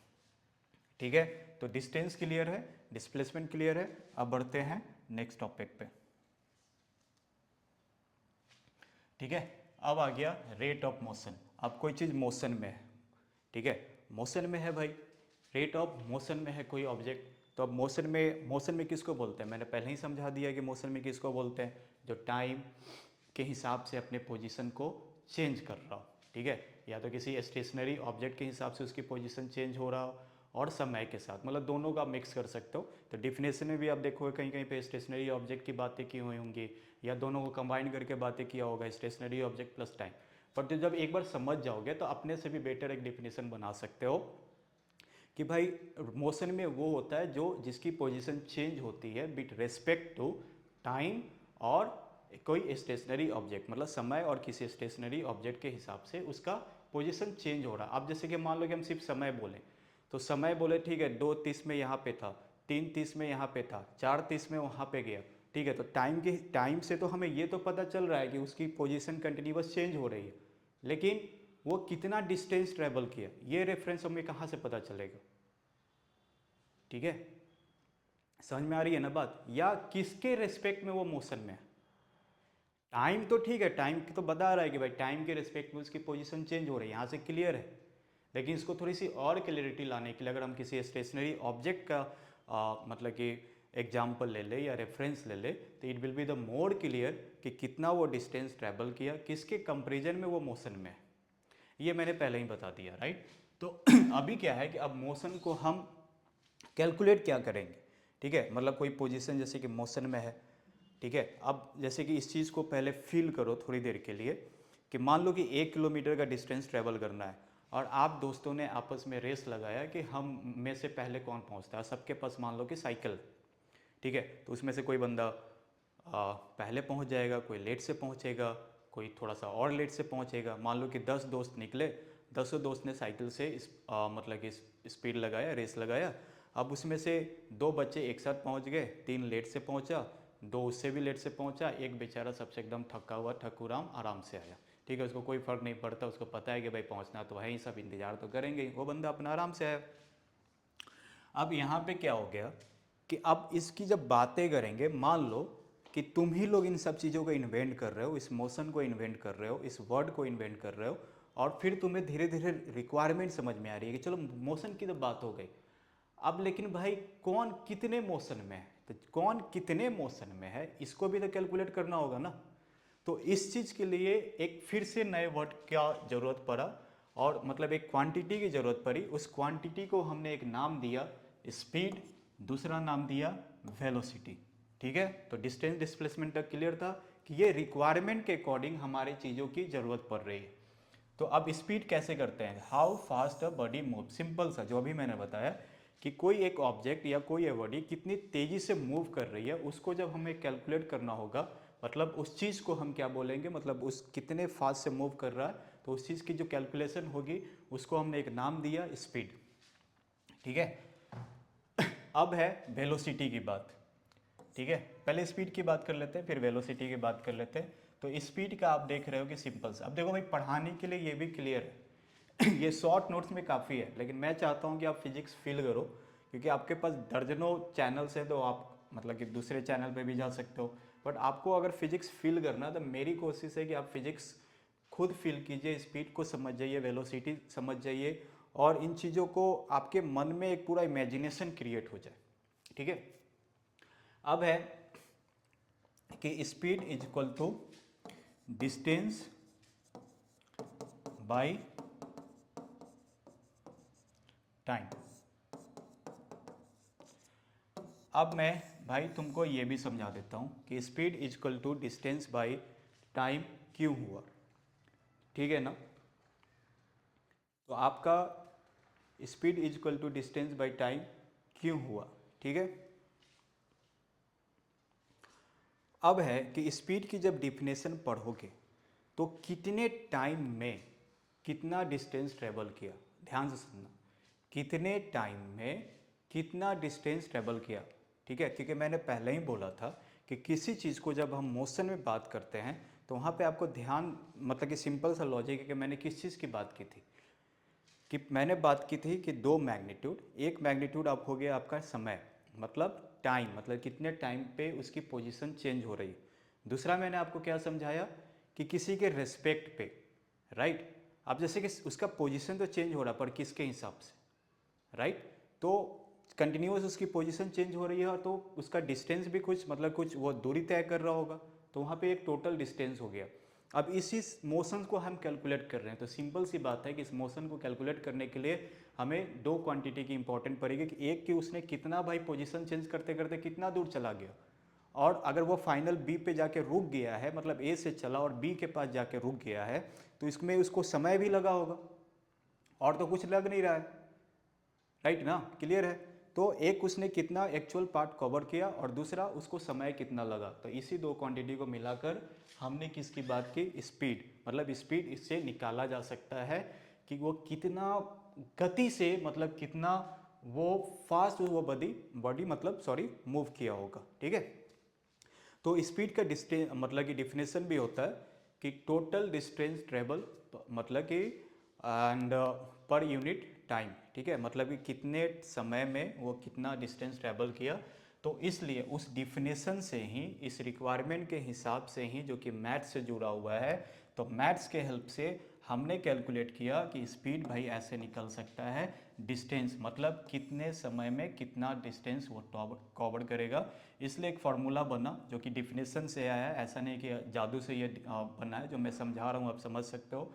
ठीक है, तो डिस्टेंस क्लियर है, डिस्प्लेसमेंट क्लियर है। अब बढ़ते हैं नेक्स्ट टॉपिक पे। ठीक है, अब आ गया रेट ऑफ मोशन। अब कोई चीज़ मोशन में है, ठीक है, मोशन में है भाई, रेट ऑफ मोशन में है कोई ऑब्जेक्ट, तो अब मोशन में किसको बोलते हैं, मैंने पहले ही समझा दिया कि मोशन में किसको बोलते हैं, जो टाइम के हिसाब से अपने पोजीशन को चेंज कर रहा हो। ठीक है, या तो किसी स्टेशनरी ऑब्जेक्ट के हिसाब से उसकी पोजीशन चेंज हो रहा हो और समय के साथ, मतलब दोनों का मिक्स कर सकते हो। तो डिफिनेशन में भी आप देखोगे कहीं कहीं पे स्टेशनरी ऑब्जेक्ट की बातें की हुई होंगी, या दोनों को कंबाइन करके बातें किया होगा, स्टेशनरी ऑब्जेक्ट प्लस टाइम। पर तो जब एक बार समझ जाओगे तो अपने से भी बेटर एक डिफिनेशन बना सकते हो कि भाई मोशन में वो होता है जो जिसकी पोजीशन चेंज होती है विथ रेस्पेक्ट टू टाइम और कोई स्टेशनरी ऑब्जेक्ट, मतलब समय और किसी स्टेशनरी ऑब्जेक्ट के हिसाब से उसका पोजीशन चेंज हो रहा है। अब जैसे कि मान लो कि हम सिर्फ समय बोले, तो समय बोले ठीक है 2:30 में यहाँ पे था, 3:30 में यहाँ पे था, 4:30 में वहाँ पे गया। ठीक है, तो टाइम से तो हमें ये तो पता चल रहा है कि उसकी पोजीशन कंटिन्यूस चेंज हो रही है, लेकिन वो कितना डिस्टेंस ट्रेवल किया ये रेफरेंस हमें कहाँ से पता चलेगा। ठीक है, समझ में आ रही है ना बात, या किसके रेस्पेक्ट में वो मोशन में है। टाइम तो ठीक है, टाइम तो बता रहा है कि भाई टाइम के रेस्पेक्ट में उसकी पोजीशन चेंज हो रही है, यहाँ से क्लियर है। लेकिन इसको थोड़ी सी और क्लियरिटी लाने के लिए अगर हम किसी स्टेशनरी ऑब्जेक्ट का मतलब कि एग्जाम्पल ले ले या रेफरेंस ले ले, तो it will be the more clear कि कितना वो डिस्टेंस ट्रैवल किया, किसके कंपेरिजन में वो मोशन में है। ये मैंने पहले ही बता दिया, राइट। तो अभी क्या है कि अब मोशन को हम कैलकुलेट क्या करेंगे, ठीक है, मतलब कोई पोजीशन जैसे कि मोशन में है, ठीक है। अब जैसे कि इस चीज़ को पहले फील करो थोड़ी देर के लिए कि मान लो कि 1 किलोमीटर का डिस्टेंस ट्रेवल करना है और आप दोस्तों ने आपस में रेस लगाया कि हम में से पहले कौन पहुंचता है। सबके पास मान लो कि साइकिल, ठीक है, तो उसमें से कोई बंदा पहले पहुंच जाएगा, कोई लेट से पहुंचेगा, कोई थोड़ा सा और लेट से पहुंचेगा। मान लो कि 10 दोस्त निकले, 10 दोस्त ने साइकिल से मतलब कि स्पीड लगाया, रेस लगाया। अब उसमें से 2 बच्चे एक साथ पहुंच गए, 3 लेट से पहुंचा, 2 उससे भी लेट से पहुंचा, एक बेचारा सबसे एकदम थका हुआ ठकुराम आराम से आया, ठीक है। उसको कोई फ़र्क नहीं पड़ता, उसको पता है कि भाई पहुंचना तो है ही, सब इंतज़ार तो करेंगे ही, वो बंदा अपना आराम से आया। अब यहाँ पे क्या हो गया कि अब इसकी जब बातें करेंगे, मान लो कि तुम ही लोग इन सब चीज़ों को इन्वेंट कर रहे हो, इस मोशन को इन्वेंट कर रहे हो, इस वर्ड को इन्वेंट कर रहे हो, और फिर तुम्हें धीरे धीरे रिक्वायरमेंट समझ में आ रही है कि चलो मोशन की तो बात हो गई। अब लेकिन भाई कौन कितने मोशन में है, तो कौन कितने मोशन में है इसको भी तो कैलकुलेट करना होगा ना। तो इस चीज़ के लिए एक फिर से नए वर्ड का ज़रूरत पड़ा, और मतलब एक क्वांटिटी की ज़रूरत पड़ी। उस क्वांटिटी को हमने एक नाम दिया स्पीड, दूसरा नाम दिया वेलोसिटी, ठीक है। तो डिस्टेंस डिस्प्लेसमेंट तक क्लियर था कि ये रिक्वायरमेंट के अकॉर्डिंग हमारे चीज़ों की ज़रूरत पड़ रही है। तो अब स्पीड कैसे करते हैं, how fast a body move, simple सा जो अभी मैंने बताया कि कोई एक ऑब्जेक्ट या कोई बॉडी कितनी तेज़ी से मूव कर रही है, उसको जब हमें कैलकुलेट करना होगा, मतलब उस चीज़ को हम क्या बोलेंगे, मतलब उस कितने फास्ट से मूव कर रहा है, तो उस चीज़ की जो कैलकुलेशन होगी उसको हमने एक नाम दिया स्पीड, ठीक है। अब है वेलोसिटी की बात, ठीक है। पहले स्पीड की बात कर लेते हैं, फिर वेलोसिटी की बात कर लेते हैं। तो स्पीड का आप देख रहे हो कि सिंपल सा, अब देखो भाई पढ़ाने के लिए ये भी क्लियर है ये शॉर्ट नोट्स में काफ़ी है, लेकिन मैं चाहता हूँ कि आप फिजिक्स फील करो, क्योंकि आपके पास दर्जनों चैनल्स हैं, तो आप मतलब कि दूसरे चैनल पे भी जा सकते हो। बट आपको अगर फिजिक्स फील करना है तो मेरी कोशिश है कि आप फिजिक्स खुद फील कीजिए, स्पीड को समझ जाइए, वेलोसिटी समझ जाइए, और इन चीज़ों को आपके मन में एक पूरा इमेजिनेशन क्रिएट हो जाए, ठीक है। अब है कि speed is equal to distance by time. अब मैं भाई तुमको ये भी समझा देता हूँ कि speed is equal to distance by time क्यों हुआ, ठीक है ना। तो आपका speed is equal to distance by time क्यों हुआ, ठीक है। अब है कि स्पीड की जब डिफिनेशन पढ़ोगे तो कितने टाइम में कितना डिस्टेंस ट्रेवल किया, ध्यान से सुनना, कितने टाइम में कितना डिस्टेंस ट्रेवल किया, ठीक है। क्योंकि मैंने पहले ही बोला था कि किसी चीज़ को जब हम मोशन में बात करते हैं तो वहाँ पे आपको ध्यान, मतलब कि सिंपल सा लॉजिक है कि मैंने किस चीज़ की बात की थी, कि मैंने बात की थी कि 2 मैग्नीट्यूड, एक मैग्नीट्यूड आप हो गया आपका समय, मतलब टाइम, मतलब कितने टाइम पे उसकी पोजीशन चेंज हो रही है। दूसरा मैंने आपको क्या समझाया कि किसी के रेस्पेक्ट पे, राइट। अब जैसे कि उसका पोजीशन तो चेंज हो रहा पर किसके हिसाब से, राइट। तो कंटिन्यूस उसकी पोजीशन चेंज हो रही है, और तो उसका डिस्टेंस भी कुछ, मतलब कुछ वो दूरी तय कर रहा होगा, तो वहाँ पे एक टोटल डिस्टेंस हो गया। अब इसी मोशन को हम कैलकुलेट कर रहे हैं, तो सिंपल सी बात है कि इस मोशन को कैलकुलेट करने के लिए हमें 2 क्वांटिटी की इंपॉर्टेंट पड़ेगी, कि एक कि उसने कितना भाई पोजीशन चेंज करते करते कितना दूर चला गया, और अगर वो फाइनल बी पे जाके रुक गया है, मतलब ए से चला और बी के पास जाके रुक गया है, तो इसमें उसको समय भी लगा होगा, और तो कुछ लग नहीं रहा है, राइट ना, क्लियर है। तो एक उसने कितना एक्चुअल पार्ट कवर किया, और दूसरा उसको समय कितना लगा, तो इसी 2 क्वांटिटी को मिलाकर हमने किसकी बात की, स्पीड। मतलब स्पीड इससे निकाला जा सकता है कि वो कितना गति से, मतलब कितना वो फास्ट वो बॉडी मतलब सॉरी मूव किया होगा, ठीक है। तो स्पीड का डिस्टेंस मतलब कि डिफिनेशन भी होता है कि टोटल डिस्टेंस ट्रेवल, मतलब कि एंड पर यूनिट टाइम, ठीक है, मतलब कि कितने समय में वो कितना डिस्टेंस ट्रेवल किया। तो इसलिए उस डिफिनेशन से ही, इस रिक्वायरमेंट के हिसाब से ही, जो कि मैथ्स से जुड़ा हुआ है, तो मैथ्स के हेल्प से हमने कैलकुलेट किया कि स्पीड भाई ऐसे निकल सकता है, डिस्टेंस मतलब कितने समय में कितना डिस्टेंस वो कवर करेगा। इसलिए एक फार्मूला बना जो कि डिफिनेशन से आया है, ऐसा नहीं कि जादू से ये बना है, जो मैं समझा रहा हूँ आप समझ सकते हो,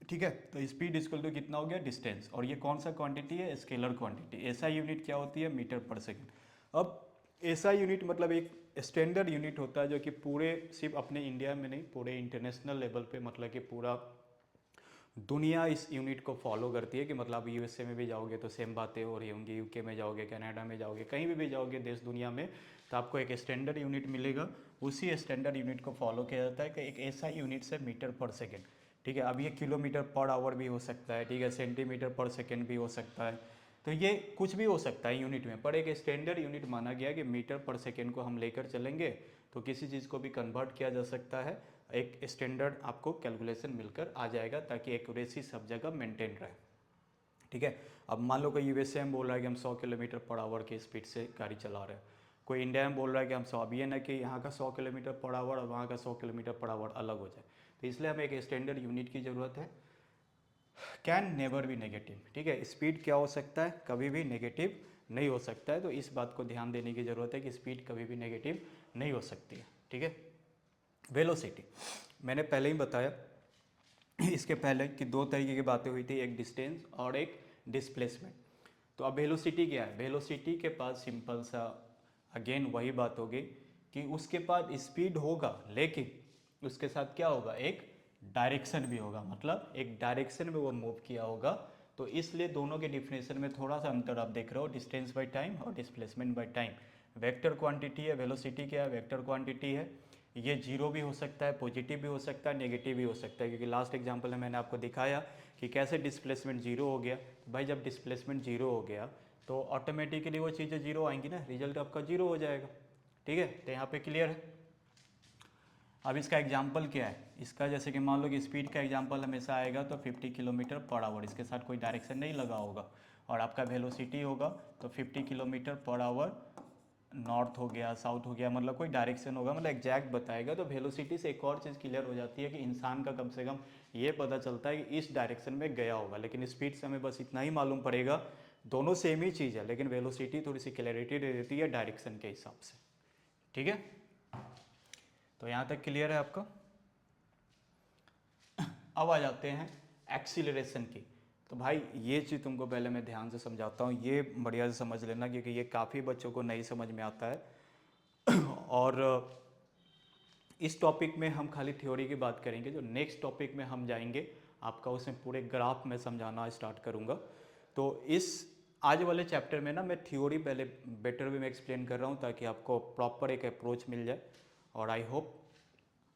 ठीक है। तो स्पीड इक्वल टू कितना हो गया, डिस्टेंस, और ये कौन सा क्वांटिटी है, स्केलर क्वांटिटी। ऐसा यूनिट क्या होती है, मीटर पर सेकंड। अब ऐसा यूनिट मतलब एक स्टैंडर्ड यूनिट होता है जो कि पूरे सिर्फ अपने इंडिया में नहीं, पूरे इंटरनेशनल लेवल पे मतलब कि पूरा दुनिया इस यूनिट को फॉलो करती है कि मतलब आप यूएसए में भी जाओगे तो सेम बातें हो रही होंगी, यूके में जाओगे, कनाडा में जाओगे, कहीं भी जाओगे देश दुनिया में, तो आपको एक स्टैंडर्ड यूनिट मिलेगा। उसी स्टैंडर्ड यूनिट को फॉलो किया जाता है कि एक ऐसा यूनिट से मीटर पर सेकेंड, ठीक है। अब ये किलोमीटर पर आवर भी हो सकता है, ठीक है, सेंटीमीटर पर सेकेंड भी हो सकता है, तो ये कुछ भी हो सकता है यूनिट में, पर एक स्टैंडर्ड यूनिट माना गया कि मीटर पर सेकेंड को हम लेकर चलेंगे तो किसी चीज़ को भी कन्वर्ट किया जा सकता है, एक स्टैंडर्ड आपको कैलकुलेशन मिलकर आ जाएगा ताकि एक्यूरेसी सब जगह मेंटेन रहे, ठीक है। अब मान लो कोई यूएसए में बोल रहा है कि हम 100 किलोमीटर पर आवर की स्पीड से गाड़ी चला रहे हैं, कोई इंडिया में बोल रहा है कि हम 100, अब ये ना कि यहाँ का 100 किलोमीटर पर आवर और वहाँ का 100 किलोमीटर पर आवर अलग हो जाए, तो इसलिए हमें एक स्टैंडर्ड यूनिट की ज़रूरत है। कैन नेवर बी नेगेटिव, ठीक है, स्पीड क्या हो सकता है, कभी भी नेगेटिव नहीं हो सकता है, तो इस बात को ध्यान देने की ज़रूरत है कि स्पीड कभी भी नेगेटिव नहीं हो सकती है, ठीक है। वेलोसिटी मैंने पहले ही बताया इसके पहले कि दो तरीके की बातें हुई थी, एक डिस्टेंस और एक डिस्प्लेसमेंट। तो अब वेलोसिटी क्या है, वेलोसिटी के पास सिंपल सा अगेन वही बात होगी कि उसके पास स्पीड होगा लेकिन उसके साथ क्या होगा, एक डायरेक्शन भी होगा, मतलब एक डायरेक्शन में वो मूव किया होगा। तो इसलिए दोनों के डिफिनेशन में थोड़ा सा अंतर आप देख रहे हो, डिस्टेंस बाय टाइम और displacement by time. Vector quantity है, वेलोसिटी क्या है, वेक्टर क्वांटिटी है। ये जीरो भी हो सकता है, पॉजिटिव भी हो सकता है, नेगेटिव भी हो सकता है, क्योंकि लास्ट एग्जांपल में मैंने आपको दिखाया कि कैसे डिस्प्लेसमेंट जीरो हो गया। तो भाई जब डिस्प्लेसमेंट जीरो हो गया तो ऑटोमेटिकली वो चीज़ें जीरो आएंगी ना, रिजल्ट आपका जीरो हो जाएगा, ठीक है। तो यहाँ पे क्लियर है। अब इसका एग्जाम्पल क्या है, इसका जैसे कि मान लो कि स्पीड का एग्जाम्पल हमेशा आएगा तो 50 किलोमीटर पर आवर, इसके साथ कोई डायरेक्शन नहीं लगा होगा, और आपका वेलोसिटी होगा तो 50 किलोमीटर पर आवर नॉर्थ हो गया, साउथ हो गया, मतलब कोई डायरेक्शन होगा, मतलब एग्जैक्ट बताएगा। तो वेलोसिटी से एक और चीज़ क्लियर हो जाती है कि इंसान का कम से कम ये पता चलता है कि इस डायरेक्शन में गया होगा, लेकिन स्पीड से हमें बस इतना ही मालूम पड़ेगा, दोनों सेम ही चीज़ है, लेकिन वेलोसिटी थोड़ी सी क्लैरिटी दे देती है डायरेक्शन के हिसाब से, ठीक है। तो यहाँ तक क्लियर है आपका। अब आ जाते हैं एक्सीलरेशन की। तो भाई ये चीज़ तुमको पहले मैं ध्यान से समझाता हूँ, ये बढ़िया से समझ लेना क्योंकि ये काफ़ी बच्चों को नहीं समझ में आता है और इस टॉपिक में हम खाली थ्योरी की बात करेंगे, जो नेक्स्ट टॉपिक में हम जाएंगे आपका उसमें पूरे ग्राफ में समझाना स्टार्ट करूँगा। तो इस आज वाले चैप्टर में ना मैं थ्योरी पहले बेटर वे में एक्सप्लेन कर रहा हूँ ताकि आपको प्रॉपर एक अप्रोच मिल जाए, और आई होप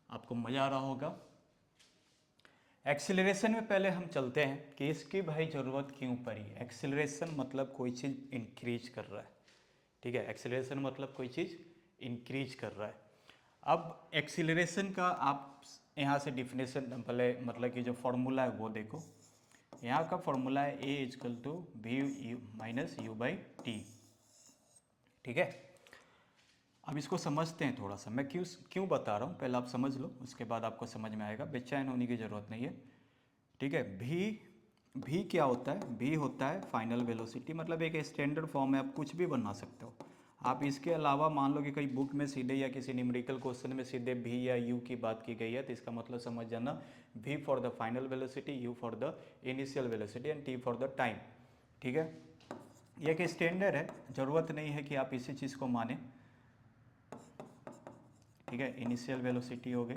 आपको मज़ा आ रहा होगा। एक्सीलरेशन में पहले हम चलते हैं कि इसकी भाई ज़रूरत क्यों पड़ी। एक्सीलरेशन मतलब कोई चीज़ इंक्रीज कर रहा है, ठीक है, एक्सीलरेशन मतलब कोई चीज़ इंक्रीज कर रहा है। अब एक्सीलरेशन का आप यहाँ से डिफिनेशन पहले मतलब कि जो फॉर्मूला है वो देखो, यहाँ का फॉर्मूला है A equal to v u minus u by t, ठीक है। अब इसको समझते हैं थोड़ा सा, मैं क्यों क्यों बता रहा हूँ पहले आप समझ लो, उसके बाद आपको समझ में आएगा, बेचैन होने की ज़रूरत नहीं है, ठीक है। भी क्या होता है, भी होता है फाइनल वेलोसिटी, मतलब एक स्टैंडर्ड फॉर्म है, आप कुछ भी बना सकते हो। आप इसके अलावा मान लो कि कई बुक में सीधे या किसी न्यूमेरिकल क्वेश्चन में सीधे भी या यू की बात की गई है, तो इसका मतलब समझ जाना भी for the final velocity, you for the initial velocity and T for the time, ठीक है। ये एक स्टैंडर्ड है, ज़रूरत नहीं है कि आप इसी चीज़ को माने, ठीक है। इनिशियल वेलोसिटी हो गई,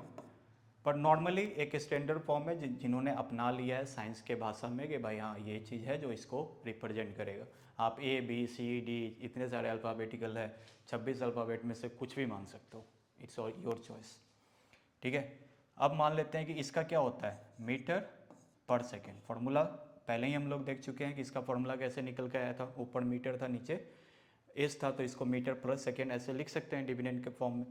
पर नॉर्मली एक स्टैंडर्ड फॉर्म है जिन्होंने अपना लिया है साइंस के भाषा में कि भाई हाँ ये चीज़ है जो इसको रिप्रेजेंट करेगा। आप ए बी सी डी इतने सारे अल्फ़ाबेटिकल है, 26 अल्फ़ाबेट में से कुछ भी मान सकते हो, इट्स योर चॉइस, ठीक है। अब मान लेते हैं कि इसका क्या होता है, मीटर पर सेकेंड। फार्मूला पहले ही हम लोग देख चुके हैं कि इसका फार्मूला कैसे निकल के आया था, ऊपर मीटर था नीचे एस था, तो इसको मीटर पर सेकेंड ऐसे लिख सकते हैं डिविडेंड के फॉर्म में।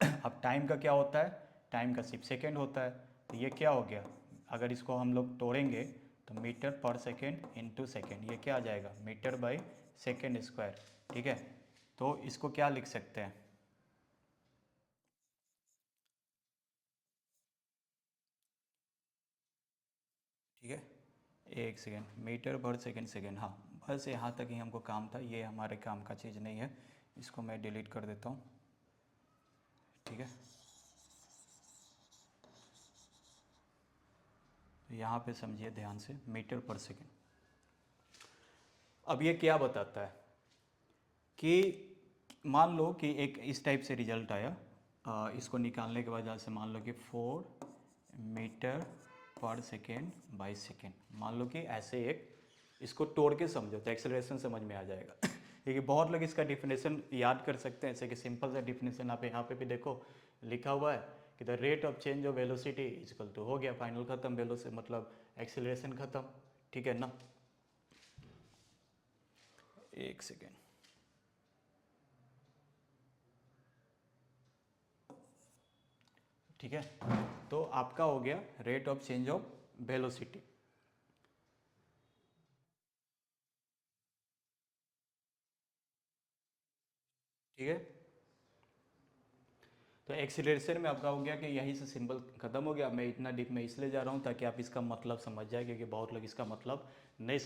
अब टाइम का क्या होता है, टाइम का सिर्फ सेकेंड होता है, तो ये क्या हो गया, अगर इसको हम लोग तोड़ेंगे तो मीटर पर सेकेंड इंटू सेकेंड, ये क्या आ जाएगा, मीटर बाई सेकेंड स्क्वायर, ठीक है। तो इसको क्या लिख सकते हैं, ठीक है, एक सेकेंड, मीटर पर सेकेंड सेकेंड, हाँ बस यहाँ तक ही हमको काम था, ये हमारे काम का चीज़ नहीं है, इसको मैं डिलीट कर देता हूँ, ठीक है। तो यहाँ पे समझिए ध्यान से, मीटर पर सेकेंड। अब ये क्या बताता है कि मान लो कि एक इस टाइप से रिजल्ट आया, इसको निकालने के बाद जैसे मान लो कि 4 मीटर पर सेकेंड बाई सेकेंड, मान लो कि ऐसे एक, इसको तोड़ के समझो तो एक्सेलरेशन समझ में आ जाएगा। क्योंकि बहुत लोग इसका डिफिनेशन याद कर सकते हैं, जैसे कि सिंपल सा डिफिनेशन आप यहाँ पे भी देखो लिखा हुआ है कि the rate of change of velocity equal to, हो गया फाइनल खत्म, वेलोसिटी मतलब एक्सेलरेशन खत्म, ठीक है ना। एक सेकेंड, ठीक है, तो आपका हो गया rate of change of velocity. ठीक है, तो एक्सीलरेशन में आपका हो गया कि यहीं से सिंबल खत्म हो गया। मैं इतना डीप में इसलिए जा रहा हूँ ताकि आप इसका मतलब समझ जाए, क्योंकि बहुत लोग इसका मतलब नहीं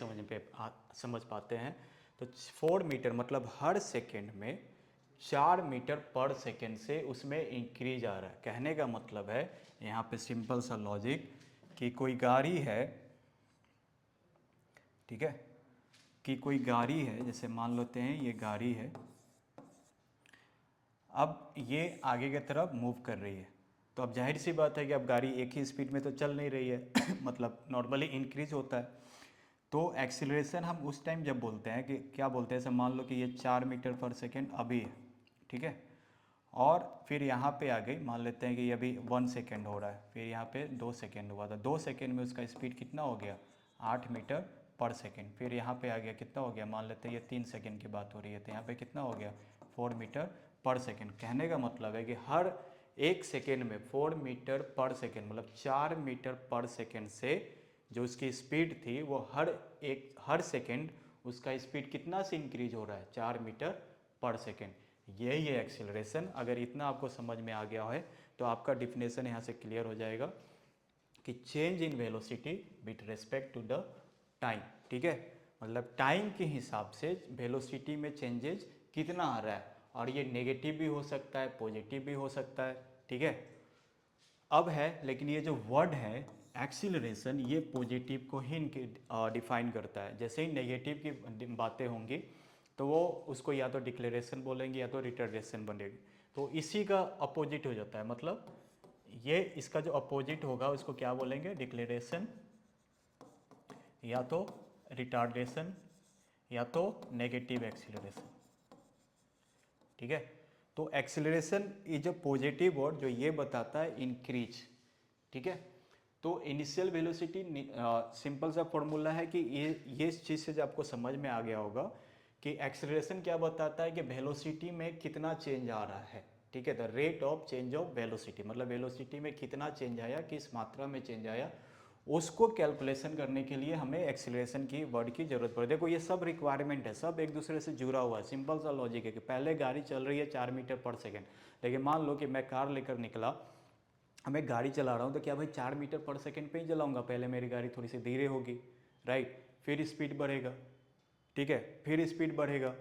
समझ पाते हैं। तो 4 मीटर मतलब हर सेकेंड में 4 मीटर पर सेकेंड से उसमें इंक्रीज आ रहा है। कहने का मतलब है यहाँ पे सिंपल सा लॉजिक कि कोई गाड़ी है, ठीक है, कि कोई गाड़ी है, जैसे मान लेते हैं ये गाड़ी है, अब ये आगे की तरफ मूव कर रही है, तो अब जाहिर सी बात है कि अब गाड़ी एक ही स्पीड में तो चल नहीं रही है मतलब नॉर्मली इंक्रीज होता है। तो एक्सीलरेशन हम उस टाइम जब बोलते हैं कि क्या बोलते हैं, जैसे मान लो कि ये 4 मीटर पर सेकेंड अभी है, ठीक है, और फिर यहाँ पे आ गई, मान लेते हैं कि ये अभी 1 सेकेंड हो रहा है, फिर यहाँ पे 2 सेकेंड हुआ था, 2 सेकेंड में उसका स्पीड कितना हो गया 8 मीटर पर सेकेंड, फिर यहाँ पे आ गया कितना हो गया, मान लेते हैं ये 3 सेकेंड की बात हो रही है, तो यहाँ पे कितना हो गया 4 मीटर पर सेकेंड। कहने का मतलब है कि हर एक सेकेंड में 4 मीटर पर सेकेंड मतलब 4 मीटर पर सेकेंड से जो उसकी स्पीड थी वो हर सेकेंड उसका स्पीड कितना से इंक्रीज हो रहा है 4 मीटर पर सेकेंड। यही है एक्सीलरेशन। अगर इतना आपको समझ में आ गया है तो आपका डिफिनेशन यहाँ से क्लियर हो जाएगा कि change in velocity with respect to the time, ठीक है, मतलब टाइम के हिसाब से वेलोसिटी में चेंजेज कितना आ रहा है, और ये नेगेटिव भी हो सकता है पॉजिटिव भी हो सकता है, ठीक है। अब है लेकिन ये जो वर्ड है एक्सीलरेशन, ये पॉजिटिव को ही डिफाइन करता है। जैसे ही नेगेटिव की बातें होंगी तो वो उसको या तो डिक्लेरेशन बोलेंगे या तो रिटार्डेशन बनेगी, तो इसी का अपोजिट हो जाता है। मतलब ये इसका जो अपोजिट होगा उसको क्या बोलेंगे, डिक्लेरेशन या तो रिटार्डेशन या तो नेगेटिव एक्सीलरेशन, ठीक है। तो acceleration is a positive word जो ये बताता है इंक्रीज, ठीक है। तो इनिशियल वेलोसिटी सिंपल सा फॉर्मूला है कि ये चीज़ से जो आपको समझ में आ गया होगा कि एक्सीलरेशन क्या बताता है कि वेलोसिटी में कितना चेंज आ रहा है, ठीक है। The rate of change of velocity मतलब वेलोसिटी में कितना चेंज आया, किस मात्रा में चेंज आया, उसको कैलकुलेशन करने के लिए हमें एक्सीलरेशन की वर्ड की जरूरत पड़े। देखो ये सब रिक्वायरमेंट है, सब एक दूसरे से जुड़ा हुआ है। सिंपल सा लॉजिक है कि पहले गाड़ी चल रही है 4 मीटर पर सेकेंड, लेकिन मान लो कि मैं कार लेकर निकला, मैं गाड़ी चला रहा हूँ तो क्या भाई 4 मीटर पर सेकेंड पे ही चलाऊंगा, पहले मेरी गाड़ी थोड़ी सी धीरे होगी, राइट, फिर स्पीड बढ़ेगा, ठीक है, फिर स्पीड बढ़ेगा,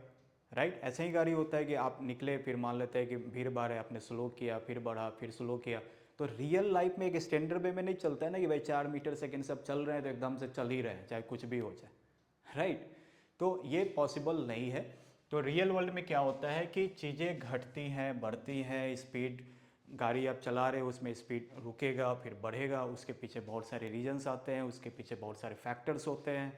राइट। ऐसे ही गाड़ी होता है कि आप निकले, फिर मान लेते हैं कि भीड़ भाड़ है, आपने स्लो किया, फिर बढ़ा, फिर स्लो किया। तो रियल लाइफ में एक स्टैंडर्ड वे में नहीं चलता है ना कि भाई 4 मीटर सेकेंड सब चल रहे हैं तो एकदम से चल ही रहे हैं चाहे कुछ भी हो जाए, राइट। तो ये पॉसिबल नहीं है। तो रियल वर्ल्ड में क्या होता है कि चीज़ें घटती हैं बढ़ती हैं, स्पीड गाड़ी आप चला रहे हो उसमें स्पीड रुकेगा फिर बढ़ेगा, उसके पीछे बहुत सारे रीजन्स आते हैं, उसके पीछे बहुत सारे फैक्टर्स होते हैं।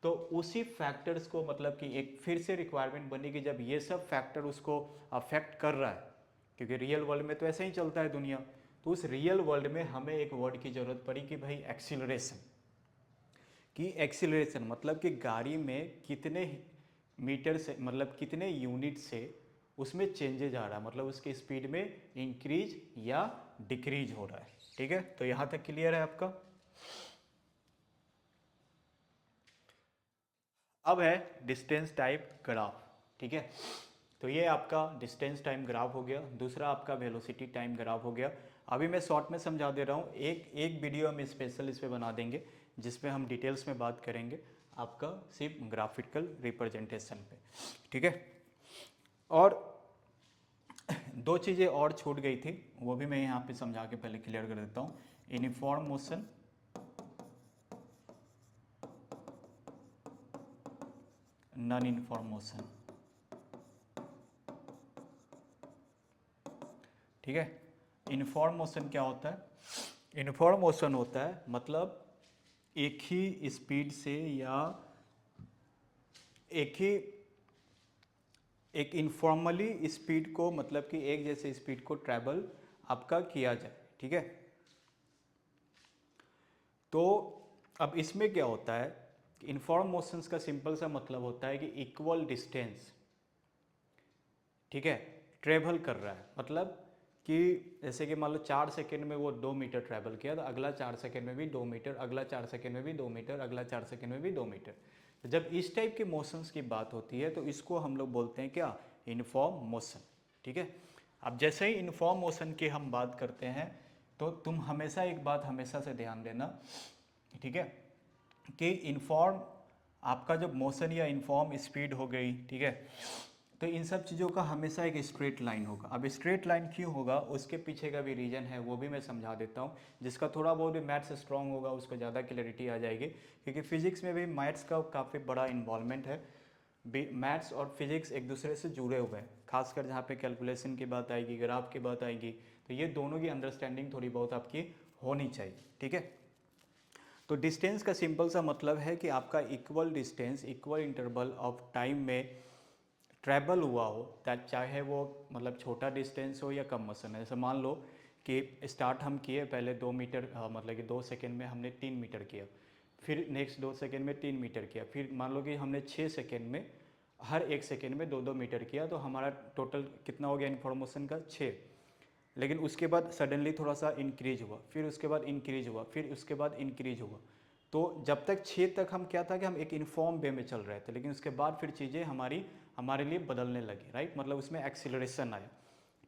तो उसी फैक्टर्स को मतलब कि एक फिर से रिक्वायरमेंट बनी कि जब ये सब फैक्टर उसको अफेक्ट कर रहा है, क्योंकि रियल वर्ल्ड में तो ऐसे ही चलता है दुनिया, तो उस रियल वर्ल्ड में हमें एक वर्ड की ज़रूरत पड़ी कि भाई एक्सीलरेशन। कि एक्सीलरेशन मतलब कि गाड़ी में कितने मीटर से मतलब कितने यूनिट से उसमें चेंजेज आ रहा है, मतलब उसकी स्पीड में इंक्रीज या डिक्रीज हो रहा है, ठीक है। तो यहाँ तक क्लियर है आपका। अब है डिस्टेंस टाइप ग्राफ, ठीक है। तो ये आपका डिस्टेंस टाइम ग्राफ हो गया, दूसरा आपका वेलोसिटी टाइम ग्राफ हो गया। अभी मैं शॉर्ट में समझा दे रहा हूँ, एक एक वीडियो हम स्पेशल इस पे बना देंगे जिसमें हम डिटेल्स में बात करेंगे आपका सिर्फ ग्राफिकल रिप्रेजेंटेशन पे, ठीक है। और दो चीज़ें और छूट गई थी, वो भी मैं यहाँ पे समझा के पहले क्लियर कर देता हूँ। Uniform motion, non uniform motion, ठीक है। यूनिफॉर्म मोशन क्या होता है? यूनिफॉर्म मोशन होता है मतलब एक ही स्पीड से या एक इनफॉर्मली स्पीड को, मतलब कि एक जैसे स्पीड को ट्रैवल आपका किया जाए, ठीक है। तो अब इसमें क्या होता है कि इनफॉर्म मोशंस का सिंपल सा मतलब होता है कि इक्वल डिस्टेंस, ठीक है, ट्रेवल कर रहा है। मतलब कि जैसे कि मान लो 4 सेकेंड में वो 2 मीटर ट्रैवल किया, तो अगला 4 सेकेंड में भी 2 मीटर, अगला 4 सेकेंड में भी 2 मीटर, अगला 4 सेकेंड में भी 2 मीटर। तो जब इस टाइप के मोशंस की बात होती है तो इसको हम लोग बोलते हैं क्या? यूनिफॉर्म मोशन, ठीक है। अब जैसे ही यूनिफॉर्म मोशन की हम बात करते हैं तो तुम हमेशा एक बात हमेशा से ध्यान देना, ठीक है, कि इनफॉर्म आपका जब मोशन या इनफॉर्म स्पीड हो गई, ठीक है, तो इन सब चीज़ों का हमेशा एक स्ट्रेट लाइन होगा। अब स्ट्रेट लाइन क्यों होगा उसके पीछे का भी रीज़न है, वो भी मैं समझा देता हूँ। जिसका थोड़ा बहुत भी मैथ्स स्ट्रांग होगा उसको ज़्यादा क्लैरिटी आ जाएगी, क्योंकि फिजिक्स में भी मैथ्स का काफ़ी बड़ा इन्वॉल्वमेंट है। मैथ्स और फिजिक्स एक दूसरे से जुड़े हुए हैं, खासकर जहाँ पे कैलकुलेशन की बात आएगी, ग्राफ की बात आएगी, तो ये दोनों की अंडरस्टैंडिंग थोड़ी बहुत आपकी होनी चाहिए, ठीक है। तो डिस्टेंस का सिंपल सा मतलब है कि आपका equal distance equal interval of time में ट्रैवल हुआ हो, चाहे वो मतलब छोटा डिस्टेंस हो या कम मोशन है। जैसे मान लो कि स्टार्ट हम किए पहले 2 मीटर, मतलब कि 2 सेकेंड में हमने 3 मीटर किया, फिर नेक्स्ट 2 सेकेंड में 3 मीटर किया, फिर मान लो कि हमने 6 सेकेंड में हर 1 सेकेंड में 2-2 मीटर किया, तो हमारा टोटल कितना हो गया इन्फॉर्मेशन का? 6। लेकिन उसके बाद सडनली थोड़ा सा इंक्रीज हुआ, फिर उसके बाद इंक्रीज हुआ, फिर उसके बाद इंक्रीज हुआ। तो जब तक 6 तक हम क्या था कि हम एक इन्फॉर्म वे में चल रहे थे, लेकिन उसके बाद फिर चीज़ें हमारे लिए बदलने लगी, राइट, मतलब उसमें एक्सीलरेशन आया,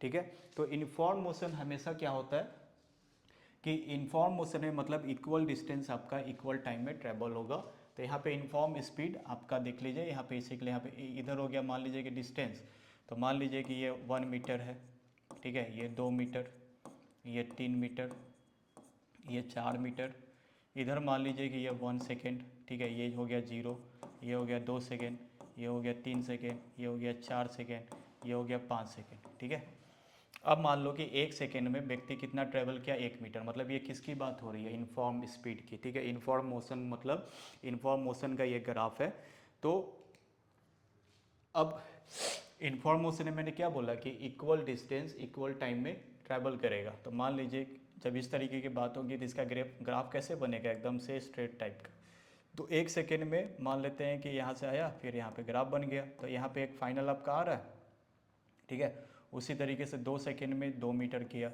ठीक है। तो इन्फॉर्म मोशन हमेशा क्या होता है कि इन्फॉर्म मोशन में मतलब इक्वल डिस्टेंस आपका इक्वल टाइम में ट्रेवल होगा। तो यहाँ पे इन्फॉर्म स्पीड आपका देख लीजिए, यहाँ पे इसी के लिए यहाँ पे इधर हो गया, मान लीजिए कि डिस्टेंस, तो मान लीजिए कि ये 1 मीटर है, ठीक है, ये 2 मीटर, ये 3 मीटर, ये 4 मीटर, इधर मान लीजिए कि ये 1 सेकेंड, ठीक है, ये हो गया 0, ये हो गया 2 सेकेंड, ये हो गया 3 सेकेंड, ये हो गया 4 सेकेंड, ये हो गया 5 सेकेंड, ठीक है। अब मान लो कि 1 सेकेंड में व्यक्ति कितना ट्रेवल किया? 1 मीटर। मतलब ये किसकी बात हो रही है? इनफॉर्म स्पीड की, ठीक है। इनफॉर्म मोशन मतलब इनफॉर्म मोशन का ये ग्राफ है। तो अब इनफॉर्म मोशन में मैंने क्या बोला कि इक्वल डिस्टेंस इक्वल टाइम में ट्रैवल करेगा। तो मान लीजिए जब इस तरीके की बात होगी तो इसका ग्राफ कैसे बनेगा? एकदम से स्ट्रेट टाइप का। तो 1 सेकेंड में मान लेते हैं कि यहाँ से आया, फिर यहाँ पे ग्राफ बन गया, तो यहाँ पे एक फाइनल आपका आ रहा है, ठीक है। उसी तरीके से 2 सेकेंड में 2 मीटर किया,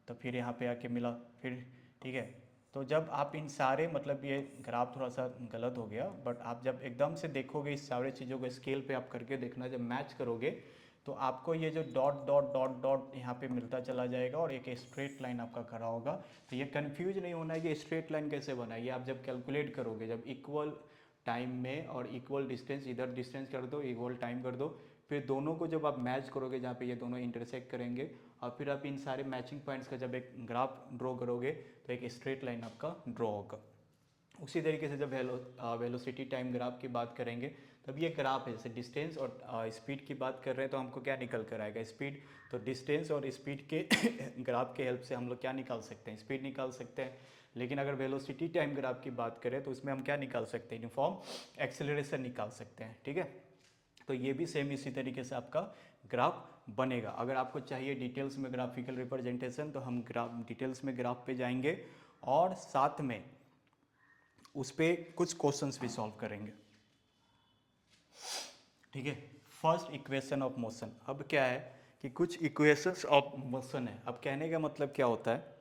तो फिर यहाँ पे आके मिला, फिर, ठीक है। तो जब आप इन सारे, मतलब ये ग्राफ थोड़ा सा गलत हो गया, बट आप जब एकदम से देखोगे इस सारे चीज़ों को स्केल पे आप करके देखना, जब मैच करोगे तो आपको ये जो डॉट डॉट डॉट डॉट यहाँ पे मिलता चला जाएगा और एक स्ट्रेट लाइन आपका खड़ा होगा। तो ये कन्फ्यूज नहीं होना है कि स्ट्रेट लाइन कैसे बना है। ये आप जब कैलकुलेट करोगे, जब इक्वल टाइम में और इक्वल डिस्टेंस, इधर डिस्टेंस कर दो, इक्वल टाइम कर दो, फिर दोनों को जब आप मैच करोगे जहाँ पे ये दोनों इंटरसेक्ट करेंगे, और फिर आप इन सारे मैचिंग पॉइंट्स का जब एक ग्राफ ड्रॉ करोगे तो एक स्ट्रेट लाइन आपका ड्रॉ होगा। उसी तरीके से जब वेलोसिटी टाइम ग्राफ की बात करेंगे, तब ये ग्राफ है, जैसे डिस्टेंस और स्पीड की बात कर रहे हैं तो हमको क्या निकल कर आएगा? स्पीड। तो डिस्टेंस और स्पीड के ग्राफ के हेल्प से हम लोग क्या निकाल सकते हैं? स्पीड निकाल सकते हैं। लेकिन अगर वेलोसिटी टाइम ग्राफ की बात करें तो उसमें हम क्या निकाल सकते हैं? यूनिफॉर्म एक्सेलरेशन निकाल सकते हैं, ठीक है। तो ये भी सेम इसी तरीके से आपका ग्राफ बनेगा। अगर आपको चाहिए डिटेल्स में ग्राफिकल रिप्रेजेंटेशन तो हम ग्राफ डिटेल्स में ग्राफ पे जाएंगे और साथ में उस पर कुछ क्वेश्चंस भी सॉल्व करेंगे, ठीक है। फर्स्ट इक्वेशन ऑफ मोशन, अब क्या है कि कुछ इक्वेशंस ऑफ मोशन है। अब कहने का मतलब क्या होता है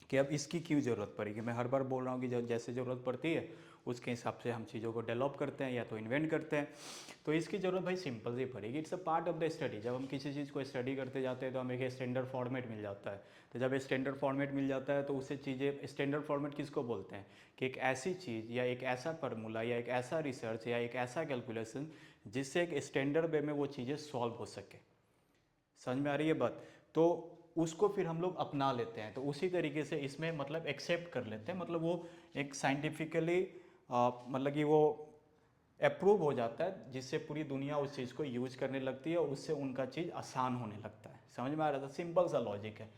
कि अब इसकी क्यों ज़रूरत पड़ेगी? मैं हर बार बोल रहा हूँ कि जैसे ज़रूरत पड़ती है उसके हिसाब से हम चीज़ों को डेवलप करते हैं या तो इन्वेंट करते हैं। तो इसकी ज़रूरत भाई सिंपल सी पड़ेगी, it's a part of the study. जब हम किसी चीज़ को स्टडी करते जाते हैं तो हमें एक स्टैंडर्ड फॉर्मेट मिल जाता है। तो जब स्टैंडर्ड फॉर्मेट मिल जाता है तो उससे चीज़ें, स्टैंडर्ड फॉर्मेट किसको बोलते हैं? कि एक ऐसी चीज़ या एक ऐसा फार्मूला या एक ऐसा रिसर्च या एक ऐसा कैलकुलेशन जिससे एक स्टैंडर्ड वे में वो चीज़ें सॉल्व हो सके। समझ में आ रही है बात? तो उसको फिर हम लोग अपना लेते हैं। तो उसी तरीके से इसमें मतलब एक्सेप्ट कर लेते हैं, मतलब वो एक साइंटिफिकली मतलब कि वो अप्रूव हो जाता है, जिससे पूरी दुनिया उस चीज़ को यूज करने लगती है और उससे उनका चीज़ आसान होने लगता है। समझ में आ रहा था? सिंपल सा लॉजिक है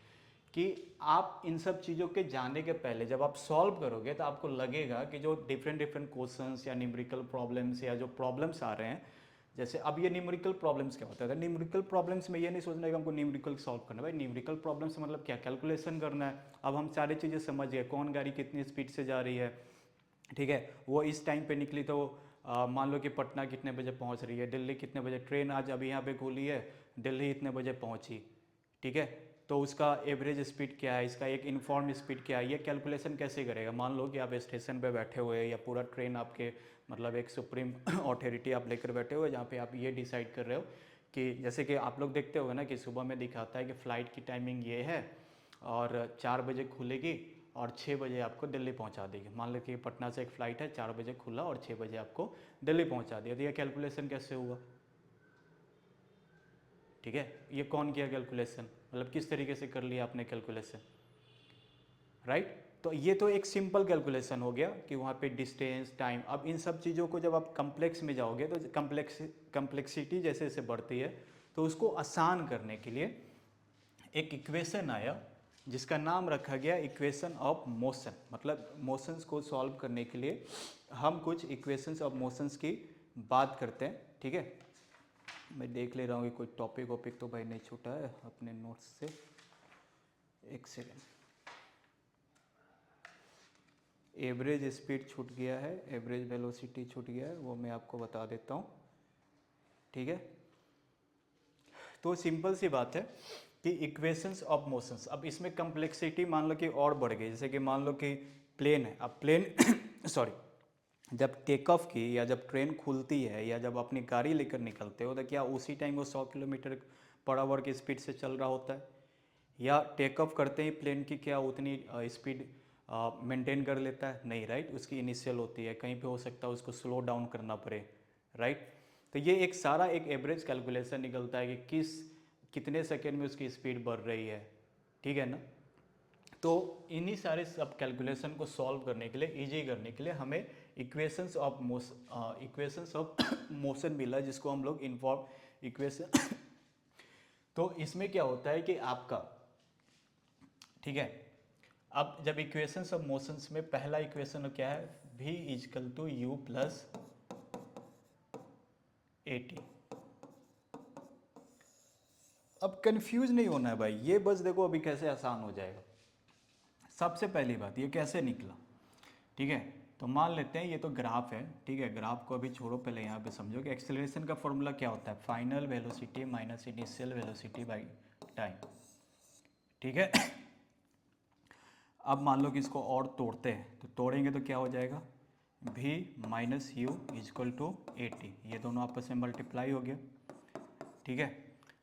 कि आप इन सब चीज़ों के जानने के पहले जब आप सॉल्व करोगे तो आपको लगेगा कि जो डिफरेंट डिफरेंट क्वेश्चंस या न्यूमेरिकल प्रॉब्लम्स या जो प्रॉब्लम्स आ रहे हैं, जैसे अब ये न्यूमेरिकल प्रॉब्लम्स क्या होता है? न्यूमेरिकल प्रॉब्लम्स में ये नहीं सोचना है कि हमको न्यूमेरिकल सॉल्व करना है। भाई न्यूमेरिकल प्रॉब्लम्स मतलब क्या? कैलकुलेशन करना है। अब हम सारी चीज़ें समझ गए, कौन गाड़ी कितनी स्पीड से जा रही है, ठीक है, वो इस टाइम पे निकली तो मान लो कि पटना कितने बजे पहुंच रही है, दिल्ली कितने बजे, ट्रेन आज अभी यहाँ पे खुली है, दिल्ली इतने बजे पहुंची, ठीक है, तो उसका एवरेज स्पीड क्या है, इसका एक इन्फॉर्म स्पीड क्या है, ये कैलकुलेशन कैसे करेगा? मान लो कि आप स्टेशन पे बैठे हुए हैं या पूरा ट्रेन आपके मतलब एक सुप्रीम अथॉरिटी आप लेकर बैठे हुए, जहाँ पे आप ये डिसाइड कर रहे हो कि जैसे कि आप लोग देखते हो ना कि सुबह में दिखाता है कि फ़्लाइट की टाइमिंग ये है और 4 बजे खुलेगी और 6 बजे आपको दिल्ली पहुंचा देगी। मान लो कि पटना से एक फ़्लाइट है, 4 बजे खुला और 6 बजे आपको दिल्ली पहुंचा दिया, तो ये कैलकुलेशन कैसे हुआ? ठीक है, ये कौन किया कैलकुलेशन, मतलब किस तरीके से कर लिया आपने कैलकुलेशन, राइट? तो ये तो एक सिंपल कैलकुलेशन हो गया कि वहाँ पे डिस्टेंस, टाइम। अब इन सब चीज़ों को जब आप कम्प्लेक्स में जाओगे तो कम्प्लेक्सिटी जैसे जैसे बढ़ती है, तो उसको आसान करने के लिए एक इक्वेशन आया जिसका नाम रखा गया इक्वेशन ऑफ मोशन। मतलब मोशंस को सॉल्व करने के लिए हम कुछ इक्वेशंस ऑफ मोशंस की बात करते हैं, ठीक है। मैं देख ले रहा हूँ कि कोई टॉपिक वॉपिक तो भाई नहीं छूटा है अपने नोट्स से। एक सेकेंड, एवरेज स्पीड छूट गया है, एवरेज वेलोसिटी छूट गया है, वो मैं आपको बता देता हूँ, ठीक है। तो सिंपल सी बात है कि इक्वेशंस ऑफ मोशंस, अब इसमें कम्प्लेक्सिटी मान लो कि और बढ़ गई। जैसे कि मान लो कि प्लेन है, अब प्लेन सॉरी, जब टेक ऑफ की या जब ट्रेन खुलती है या जब अपनी गाड़ी लेकर निकलते हो तो क्या उसी टाइम वो 100 किलोमीटर पर आवर की स्पीड से चल रहा होता है? या टेक ऑफ करते ही प्लेन की क्या उतनी स्पीड मेंटेन कर लेता है? नहीं, राइट, उसकी इनिशियल होती है, कहीं पे हो सकता है उसको स्लो डाउन करना पड़े, राइट। तो ये एक सारा एक एवरेज कैलकुलेशन निकलता है कि कितने सेकेंड में उसकी स्पीड बढ़ रही है, ठीक है ना। तो इन्हीं सारे सब कैलकुलेशन को सॉल्व करने के लिए, इजी करने के लिए हमें इक्वेशंस ऑफ मोशन मिला, जिसको हम लोग इन्फॉर्म इक्वेशन तो इसमें क्या होता है कि आपका, ठीक है, अब जब इक्वेशंस ऑफ मोशंस में पहला इक्वेशन क्या है, v is equal to u plus a t. अब कंफ्यूज नहीं होना है भाई, ये बस देखो अभी कैसे आसान हो जाएगा। सबसे पहली बात, ये कैसे निकला, ठीक है। तो मान लेते हैं ये तो ग्राफ है, ठीक है, ग्राफ को अभी छोड़ो, पहले यहाँ पे समझो कि एक्सेलरेशन का फॉर्मूला क्या होता है, final velocity minus initial velocity by time, ठीक है। अब मान लो कि इसको और तोड़ते हैं, तो तोड़ेंगे तो क्या हो जाएगा, v minus u is equal to a t, ये दोनों आपस में मल्टीप्लाई हो गया, ठीक है।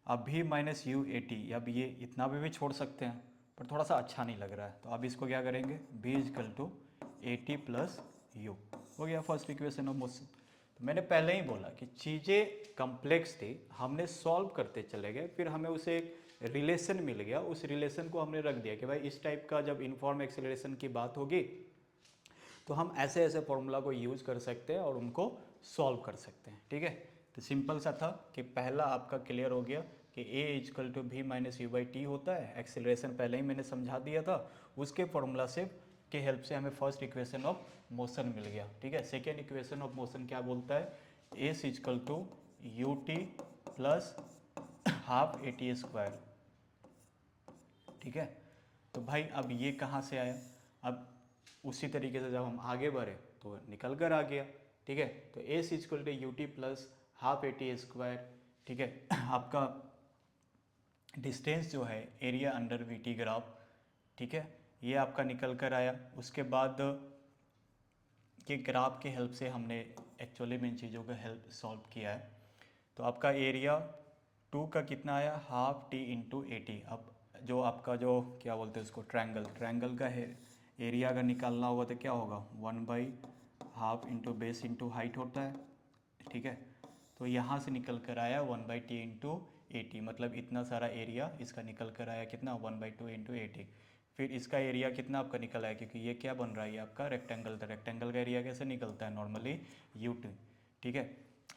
अब v minus U A t, अब ये इतना भी छोड़ सकते हैं पर थोड़ा सा अच्छा नहीं लग रहा है, तो अब इसको क्या करेंगे, v is equal to a t plus u, हो गया फर्स्ट इक्वेशन ऑफ मोशन। तो मैंने पहले ही बोला कि चीज़ें कम्प्लेक्स थी, हमने सॉल्व करते चले गए, फिर हमें उसे एक रिलेशन मिल गया, उस रिलेशन को हमने रख दिया कि भाई इस टाइप का जब यूनिफॉर्म एक्सेलरेशन की बात होगी तो हम ऐसे ऐसे फॉर्मूला को यूज़ कर सकते हैं और उनको सॉल्व कर सकते हैं, ठीक है। तो सिंपल सा था कि पहला आपका क्लियर हो गया कि a is equal to v minus u by t होता है, एक्सेलरेशन पहले ही मैंने समझा दिया था, उसके फॉर्मूला से के हेल्प से हमें फर्स्ट इक्वेशन ऑफ मोशन मिल गया, ठीक है। सेकेंड इक्वेशन ऑफ मोशन क्या बोलता है, a is equal to u t plus half A t square, ठीक है। तो भाई अब ये कहाँ से आया, अब उसी तरीके से जब हम आगे बढ़े तो निकल कर आ गया, ठीक है। तो A equal to u t plus half A t square, ठीक है। आपका डिस्टेंस जो है area under v t graph, ठीक है, ये आपका निकल कर आया। उसके बाद के ग्राफ के हेल्प से हमने एक्चुअली में इन चीज़ों का हेल्प सॉल्व किया है। तो आपका एरिया 2 का कितना आया, हाफ टी इंटू ए टी। अब जो आपका जो क्या बोलते हैं उसको, ट्रायंगल का है एरिया अगर निकालना होगा तो क्या होगा, 1/2 इंटू बेस इंटू हाइट होता है, ठीक है। तो यहाँ से निकल कर आया 1/t इंटू ए टी, मतलब इतना सारा एरिया इसका निकल कर आया कितना, 1/2 इंटू ए टी। फिर इसका एरिया कितना आपका निकल आया, क्योंकि ये क्या बन रहा है, ये आपका रेक्टेंगल था, रेक्टेंगल का एरिया कैसे निकलता है नॉर्मली, यू टी, ठीक है।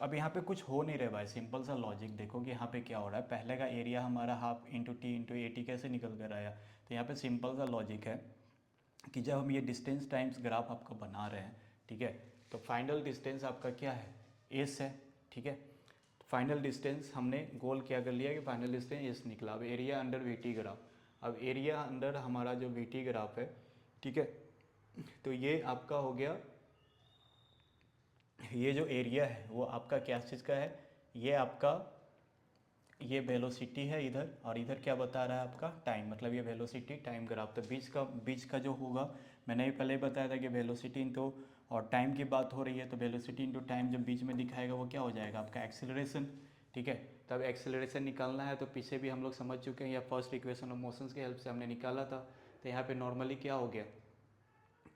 अब यहाँ पे कुछ हो नहीं रहा भाई, सिंपल सा लॉजिक देखो कि यहाँ पे क्या हो रहा है। पहले का एरिया हमारा half into T into A T कैसे निकल कर आया, तो यहाँ पे सिंपल सा लॉजिक है कि जब हम ये डिस्टेंस टाइम्स ग्राफ आपका बना रहे हैं, ठीक है, तो फाइनल डिस्टेंस आपका क्या है, एस है, ठीक है। फाइनल डिस्टेंस हमने गोल क्या कर लिया कि फाइनल डिस्टेंस एस निकला। अब area under v t graph, अब एरिया अंडर हमारा जो वी टी ग्राफ है, ठीक है, तो ये आपका हो गया, ये जो एरिया है वो आपका क्या चीज़ का है, ये आपका ये वेलोसिटी है इधर, और इधर क्या बता रहा है आपका टाइम, मतलब ये वेलोसिटी टाइम ग्राफ। तो बीच का जो होगा, मैंने भी पहले ही बताया था कि वेलोसिटी इंटू और टाइम की बात हो रही है, तो वेलोसिटी इंटू टाइम जब बीच में दिखाएगा वो क्या हो जाएगा आपका एक्सेलरेशन, ठीक है। तब एक्सेलरेशन निकालना है तो पीछे भी हम लोग समझ चुके हैं, या फर्स्ट इक्वेशन ऑफ मोशंस की हेल्प से हमने निकाला था। तो यहाँ पे नॉर्मली क्या हो गया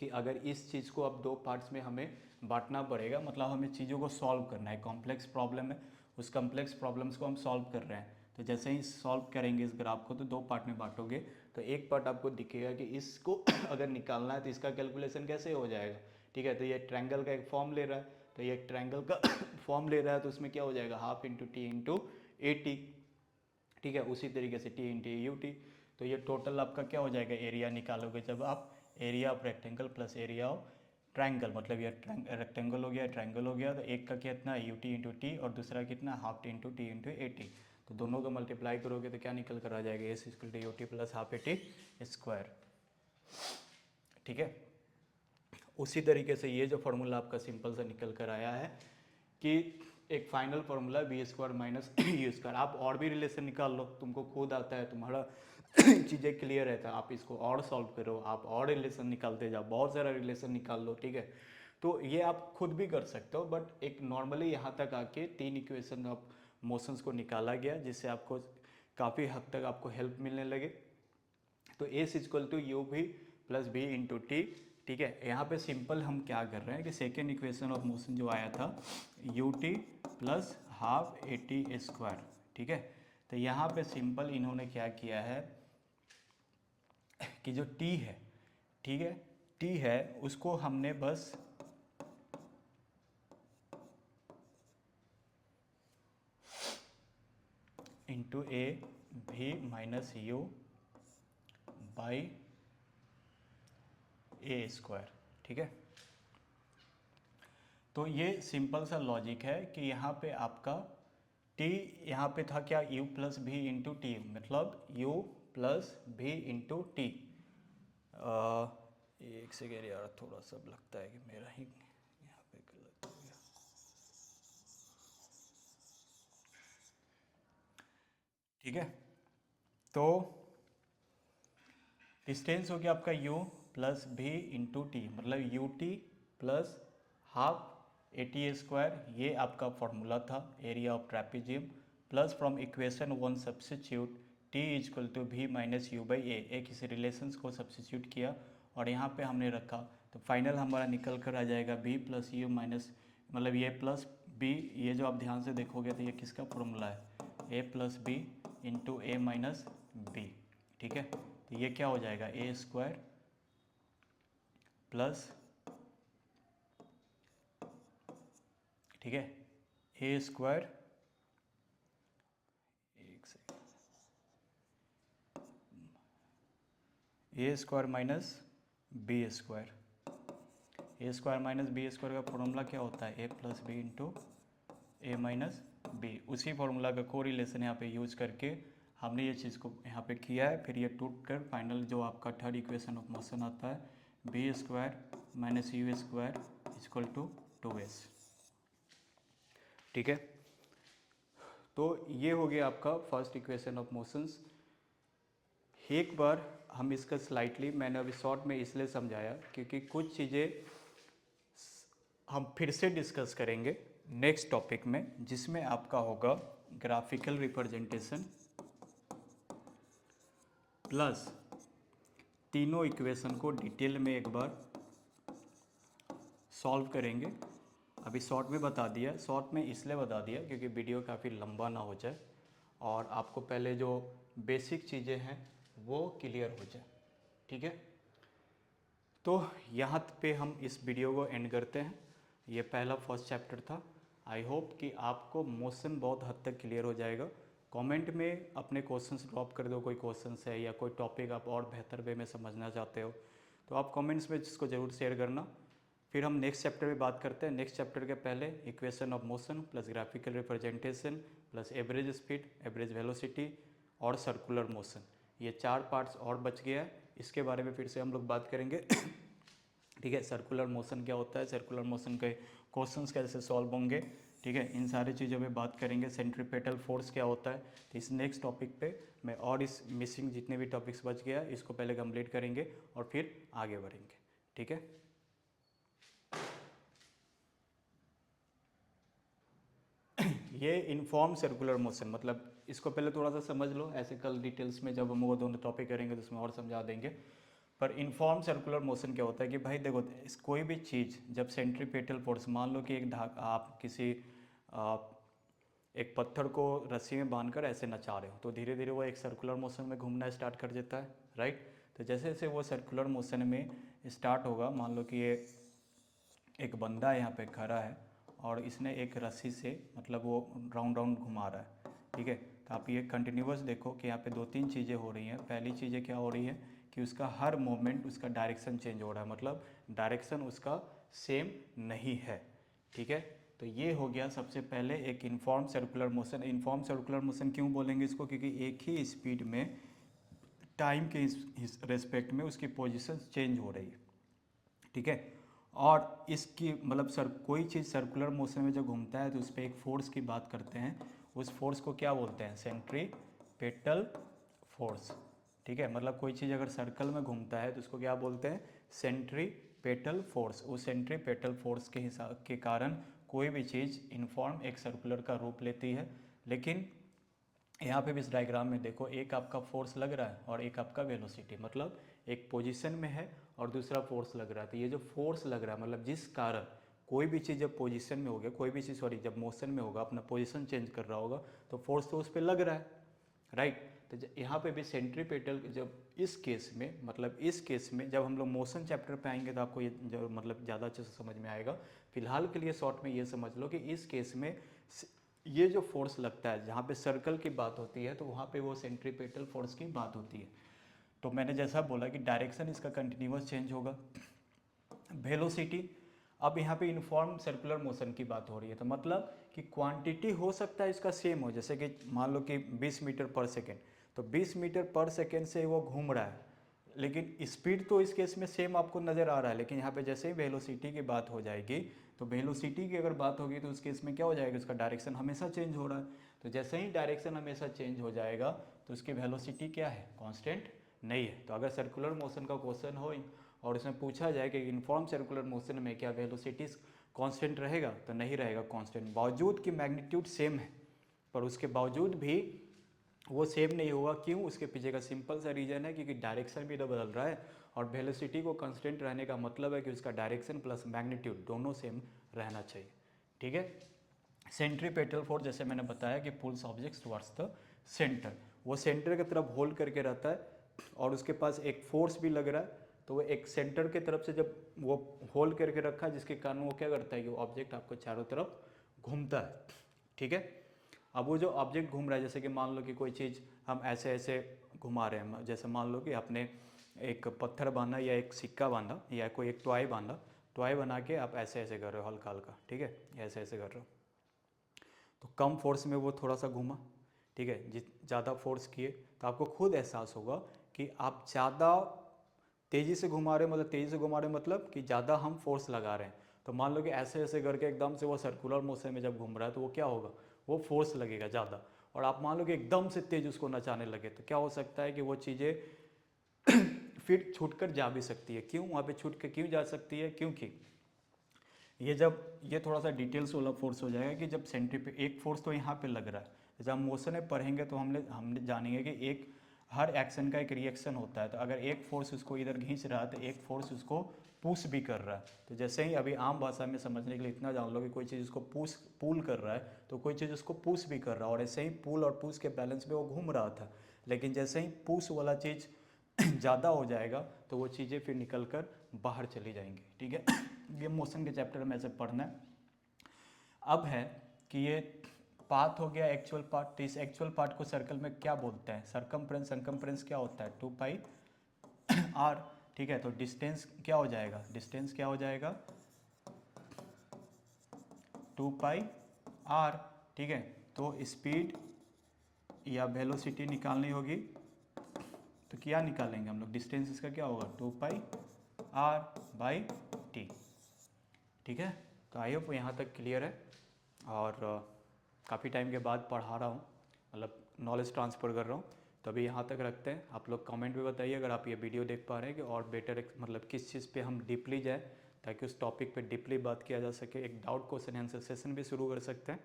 कि अगर इस चीज़ को अब दो पार्ट्स में हमें बांटना पड़ेगा, मतलब हमें चीज़ों को सॉल्व करना है, कॉम्प्लेक्स प्रॉब्लम है, उस कॉम्प्लेक्स प्रॉब्लम्स को हम सॉल्व कर रहे हैं। तो जैसे ही सॉल्व करेंगे इस ग्राफ को, तो दो पार्ट में बांटोगे, तो एक पार्ट आपको दिखेगा कि इसको अगर निकालना है तो इसका कैलकुलेशन कैसे हो जाएगा, ठीक है। तो ये ट्रायंगल का एक फॉर्म ले रहा है, तो ये ट्रायंगल का फॉर्म ले रहा है, तो उसमें क्या हो जाएगा half into T into A T, ठीक है। उसी तरीके से टी इंटू यू टी, तो ये टोटल आपका क्या हो जाएगा, एरिया निकालोगे जब आप, area of rectangle plus area of triangle, मतलब ये रेक्टेंगल हो गया, ट्रायंगल हो गया, तो एक का कितना यू टी इंटू टी और दूसरा कितना half T into T into A T, तो दोनों को मल्टीप्लाई करोगे तो क्या निकल कर आ जाएगा, s equal to u t plus half A t square, ठीक है। उसी तरीके से ये जो फार्मूला आपका सिंपल सा निकल कर आया है कि एक final formula v square minus u square, आप और भी रिलेशन निकाल लो, तुमको खुद आता है, तुम्हारा चीज़ें क्लियर रहता है, आप इसको और सॉल्व करो, आप और रिलेशन निकालते जाओ, बहुत सारा रिलेशन निकाल लो, ठीक है। तो ये आप खुद भी कर सकते हो, बट एक नॉर्मली यहाँ तक आके 3 इक्वेशन ऑफ मोशंस को निकाला गया, जिससे आपको काफ़ी हद तक आपको हेल्प मिलने लगे। तो एस इक्वल टू यू भी प्लस बी इंटू टी, ठीक है। यहाँ पे सिंपल हम क्या कर रहे हैं कि सेकेंड इक्वेशन ऑफ मोशन जो आया था you t plus half A t square, ठीक है। तो यहाँ पे सिंपल इन्होंने क्या किया है कि जो टी है, ठीक है, टी है उसको हमने बस इंटू ए भी minus u by A square, ठीक है। तो ये सिंपल सा लॉजिक है कि यहाँ पे आपका t यहाँ पे था क्या u plus v into t, मतलब u plus v into T. एक सेकेंड यार, थोड़ा सा लगता है कि मेरा ही यहाँ पे गलत हो गया, ठीक है। तो डिस्टेंस हो गया आपका u plus v into t, मतलब यू टी प्लस हाफ ए टी स्क्वायर, ये आपका फॉर्मूला था area of trapezium, plus from equation 1 substitute t is equal to v minus u by a, एक इस रिलेशंस को सब्सिट्यूट किया और यहाँ पे हमने रखा, तो फाइनल हमारा निकल कर आ जाएगा बी प्लस यू माइनस, मतलब ये प्लस बी, ये जो आप ध्यान से देखोगे तो ये किसका फॉर्मूला है, ए प्लस बी इंटू ए माइनस बी, ठीक है। तो ये क्या हो जाएगा ए स्क्वायर प्लस, ठीक है, ए स्क्वायर, एक सेकेंड, ए स्क्वायर माइनस बी स्क्वायर, ए स्क्वायर माइनस बी स्क्वायर का फॉर्मूला क्या होता है, ए प्लस बी इंटू ए माइनस बी। उसी फॉर्मूला का को रिलेशन यहाँ पे यूज करके हमने ये चीज़ को यहाँ पे किया है, फिर ये टूट कर फाइनल जो आपका थर्ड इक्वेशन ऑफ मोशन आता है v square minus u square equal to 2s, ठीक है। तो ये हो गया आपका फर्स्ट इक्वेशन ऑफ मोशंस। एक बार हम इसका स्लाइटली, मैंने अभी शॉर्ट में इसलिए समझाया क्योंकि कुछ चीज़ें हम फिर से डिस्कस करेंगे नेक्स्ट टॉपिक में, जिसमें आपका होगा ग्राफिकल रिप्रेजेंटेशन प्लस तीनों इक्वेशन को डिटेल में एक बार सॉल्व करेंगे। अभी शॉर्ट में बता दिया, शॉर्ट में इसलिए बता दिया क्योंकि वीडियो काफ़ी लंबा ना हो जाए और आपको पहले जो बेसिक चीज़ें हैं वो क्लियर हो जाए, ठीक है। तो यहाँ पे हम इस वीडियो को एंड करते हैं। ये पहला फर्स्ट चैप्टर था। आई होप कि आपको मोशन बहुत हद तक क्लियर हो जाएगा। कमेंट में अपने क्वेश्चंस ड्रॉप कर दो, कोई क्वेश्चंस है या कोई टॉपिक आप और बेहतर वे में समझना चाहते हो तो आप कमेंट्स में इसको ज़रूर शेयर करना। फिर हम नेक्स्ट चैप्टर में बात करते हैं। नेक्स्ट चैप्टर के पहले equation of motion plus graphical representation plus average speed, average velocity और सर्कुलर मोशन, ये 4 पार्ट्स और बच गया है, इसके बारे में फिर से हम लोग बात करेंगे। ठीक है, सर्कुलर मोशन क्या होता है, सर्कुलर मोशन के क्वेश्चंस कैसे सॉल्व होंगे, ठीक है, इन सारी चीज़ों पे बात करेंगे। सेंट्रीपेटल फोर्स क्या होता है, तो इस नेक्स्ट टॉपिक पे मैं और इस मिसिंग जितने भी टॉपिक्स बच गया इसको पहले कंप्लीट करेंगे और फिर आगे बढ़ेंगे। ठीक है, ये इनफॉर्म सर्कुलर मोशन, मतलब इसको पहले थोड़ा सा समझ लो, ऐसे कल डिटेल्स में जब हम वो दोनों टॉपिक करेंगे तो उसमें और समझा देंगे। पर इनफॉर्म सर्कुलर मोशन क्या होता है कि भाई देखो, इस कोई भी चीज़ जब सेंट्रीपेटल फोर्स, मान लो कि एक आप किसी एक पत्थर को रस्सी में बांधकर ऐसे नचा रहे हो तो धीरे धीरे वो एक सर्कुलर मोशन में घूमना स्टार्ट कर देता है, राइट। तो जैसे जैसे वो सर्कुलर मोशन में स्टार्ट होगा, मान लो कि ये एक बंदा यहाँ पे खड़ा है और इसने एक रस्सी से मतलब वो राउंड राउंड घुमा रहा है, ठीक है। तो आप ये कंटिन्यूअस देखो कि यहाँ पे 2-3 चीज़ें हो रही हैं। पहली चीज़ें क्या हो रही है कि उसका हर मोमेंट उसका डायरेक्शन चेंज हो रहा है, मतलब डायरेक्शन उसका सेम नहीं है, ठीक है। तो ये हो गया सबसे पहले एक inform circular motion. Inform circular motion क्यों बोलेंगे इसको, क्योंकि एक ही स्पीड में टाइम के रेस्पेक्ट में उसकी पोजीशन चेंज हो रही है, ठीक है। और इसकी मतलब सर कोई चीज़ सर्कुलर मोशन में जब घूमता है तो उस पर एक फोर्स की बात करते हैं, उस फोर्स को क्या बोलते हैं, सेंट्रीपेटल फोर्स, ठीक है। मतलब कोई चीज़ अगर सर्कल में घूमता है तो उसको क्या बोलते हैं, सेंट्रीपेटल फोर्स। उस सेंट्रीपेटल फोर्स के हिसाब के कारण कोई भी चीज़ इनफॉर्म एक सर्कुलर का रूप लेती है। लेकिन यहाँ पे भी इस डायग्राम में देखो, एक आपका फोर्स लग रहा है और एक आपका वेलोसिटी, मतलब एक पोजीशन में है और दूसरा फोर्स लग रहा है। तो ये जो फोर्स लग रहा है मतलब जिस कारण कोई भी चीज़ जब पोजीशन में होगा, कोई भी चीज़ सॉरी जब मोशन में होगा, अपना पोजीशन चेंज कर रहा होगा तो फोर्स तो उस पर लग रहा है, राइट। तो यहाँ पे भी सेंट्रीपेटल जब इस केस में, मतलब इस केस में जब हम लोग मोशन चैप्टर पे आएंगे तो आपको ये जो मतलब ज़्यादा अच्छे से समझ में आएगा। फिलहाल के लिए शॉर्ट में ये समझ लो कि इस केस में ये जो फोर्स लगता है, जहाँ पे सर्कल की बात होती है तो वहाँ पे वो सेंट्रीपेटल फोर्स की बात होती है। तो मैंने जैसा बोला कि डायरेक्शन इसका कंटिन्यूअस चेंज होगा। वेलोसिटी, अब यहाँ पे यूनिफॉर्म सर्कुलर मोशन की बात हो रही है तो मतलब कि क्वांटिटी हो सकता है इसका सेम हो, जैसे कि मान लो कि 20 मीटर पर सेकेंड, तो 20 मीटर पर सेकेंड से वो घूम रहा है, लेकिन स्पीड तो इस केस में सेम आपको नज़र आ रहा है। लेकिन यहाँ पे जैसे ही वेलोसिटी की बात हो जाएगी तो वेलोसिटी की अगर बात होगी तो उस केस में क्या हो जाएगा, उसका डायरेक्शन हमेशा चेंज हो रहा है। तो जैसे ही डायरेक्शन हमेशा चेंज हो जाएगा तो उसकी वेलोसिटी क्या है, कांस्टेंट नहीं है। तो अगर सर्कुलर मोशन का क्वेश्चन हो और इसमें पूछा जाए कि इनफॉर्म सर्कुलर मोशन में क्या वेलोसिटी कांस्टेंट रहेगा, तो नहीं रहेगा कांस्टेंट। बावजूद कि मैग्नीट्यूड सेम है पर उसके बावजूद भी वो सेम नहीं होगा। क्यों, उसके पीछे का सिंपल सा रीज़न है क्योंकि डायरेक्शन भी तो बदल रहा है और वेलोसिटी को कांस्टेंट रहने का मतलब है कि उसका डायरेक्शन प्लस मैग्नीट्यूड दोनों सेम रहना चाहिए, ठीक है। सेंट्रीपेटल फोर्स जैसे मैंने बताया कि pulls objects towards the centre, वो सेंटर की तरफ होल्ड करके रहता है और उसके पास एक फोर्स भी लग रहा है। तो वो एक सेंटर की तरफ से जब वो होल्ड करके रखा है जिसके कारण वो क्या करता है कि वो ऑब्जेक्ट आपको चारों तरफ घूमता है, ठीक है। अब वो जो ऑब्जेक्ट घूम रहा है, जैसे कि मान लो कि कोई चीज़ हम ऐसे ऐसे घुमा रहे हैं, जैसे मान लो कि आपने एक पत्थर बांधा या एक सिक्का बांधा या कोई एक टॉय बांधा, टॉय बना के आप ऐसे ऐसे कर रहे हो हल्का हल्का, ठीक है, ऐसे ऐसे कर रहे हो तो कम फोर्स में वो थोड़ा सा घूमा, ठीक है। जित ज़्यादा फोर्स किए तो आपको खुद एहसास होगा कि आप ज़्यादा तेज़ी से घुमा रहे हैं, मतलब तेज़ी से घुमा रहे हैं मतलब कि ज़्यादा हम फोर्स लगा रहे हैं। तो मान लो कि ऐसे ऐसे करके एकदम से वो सर्कुलर मोशन में जब घूम रहा है तो वो क्या होगा, वो फोर्स लगेगा ज़्यादा। और आप मान लो कि एकदम से तेज उसको नचाने लगे तो क्या हो सकता है कि वो चीज़ें फिर छूट कर जा भी सकती है। क्यों वहाँ पे छूट कर क्यों जा सकती है, क्योंकि ये थोड़ा सा डिटेल्स वाला फोर्स हो जाएगा कि जब सेंट्री पे एक फोर्स तो यहाँ पे लग रहा है, जब हम मोशन में पढ़ेंगे तो हमने जानेंगे कि एक हर एक्शन का एक रिएक्शन होता है। तो अगर एक फोर्स उसको इधर खींच रहा है तो एक फोर्स उसको पुश भी कर रहा है। तो जैसे ही अभी आम भाषा में समझने के लिए इतना जान लो कि कोई चीज़ उसको पुल कर रहा है तो कोई चीज़ उसको पुश भी कर रहा है, और ऐसे ही पुल और पुश के बैलेंस में वो घूम रहा था। लेकिन जैसे ही पुश वाला चीज़ ज़्यादा हो जाएगा तो वो चीज़ें फिर निकल कर बाहर चली जाएंगी, ठीक है। ये मोशन के चैप्टर में ऐसे पढ़ना है। अब है कि ये पाथ हो गया एक्चुअल पार्ट, तो इस एक्चुअल पार्ट को सर्कल में क्या बोलते हैं, सरकमफ्रेंस क्या होता है 2 पाई आर, ठीक है। तो डिस्टेंस क्या हो जाएगा, डिस्टेंस क्या हो जाएगा 2 पाई आर, ठीक है। तो स्पीड या वेलोसिटी निकालनी होगी, तो क्या निकालेंगे हम लोग, डिस्टेंस इसका क्या होगा 2 पाई r/t, ठीक है। तो आई होप यहाँ तक क्लियर है, और काफ़ी टाइम के बाद पढ़ा रहा हूँ, मतलब नॉलेज ट्रांसफ़र कर रहा हूँ। तो अभी यहाँ तक रखते हैं। आप लोग कमेंट में बताइए अगर आप ये वीडियो देख पा रहे हैं कि और बेटर मतलब किस चीज़ पे हम डीपली जाए, ताकि उस टॉपिक पे डीपली बात किया जा सके। एक डाउट क्वेश्चन आंसर सेशन भी शुरू कर सकते हैं।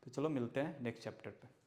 तो चलो मिलते हैं नेक्स्ट चैप्टर पे।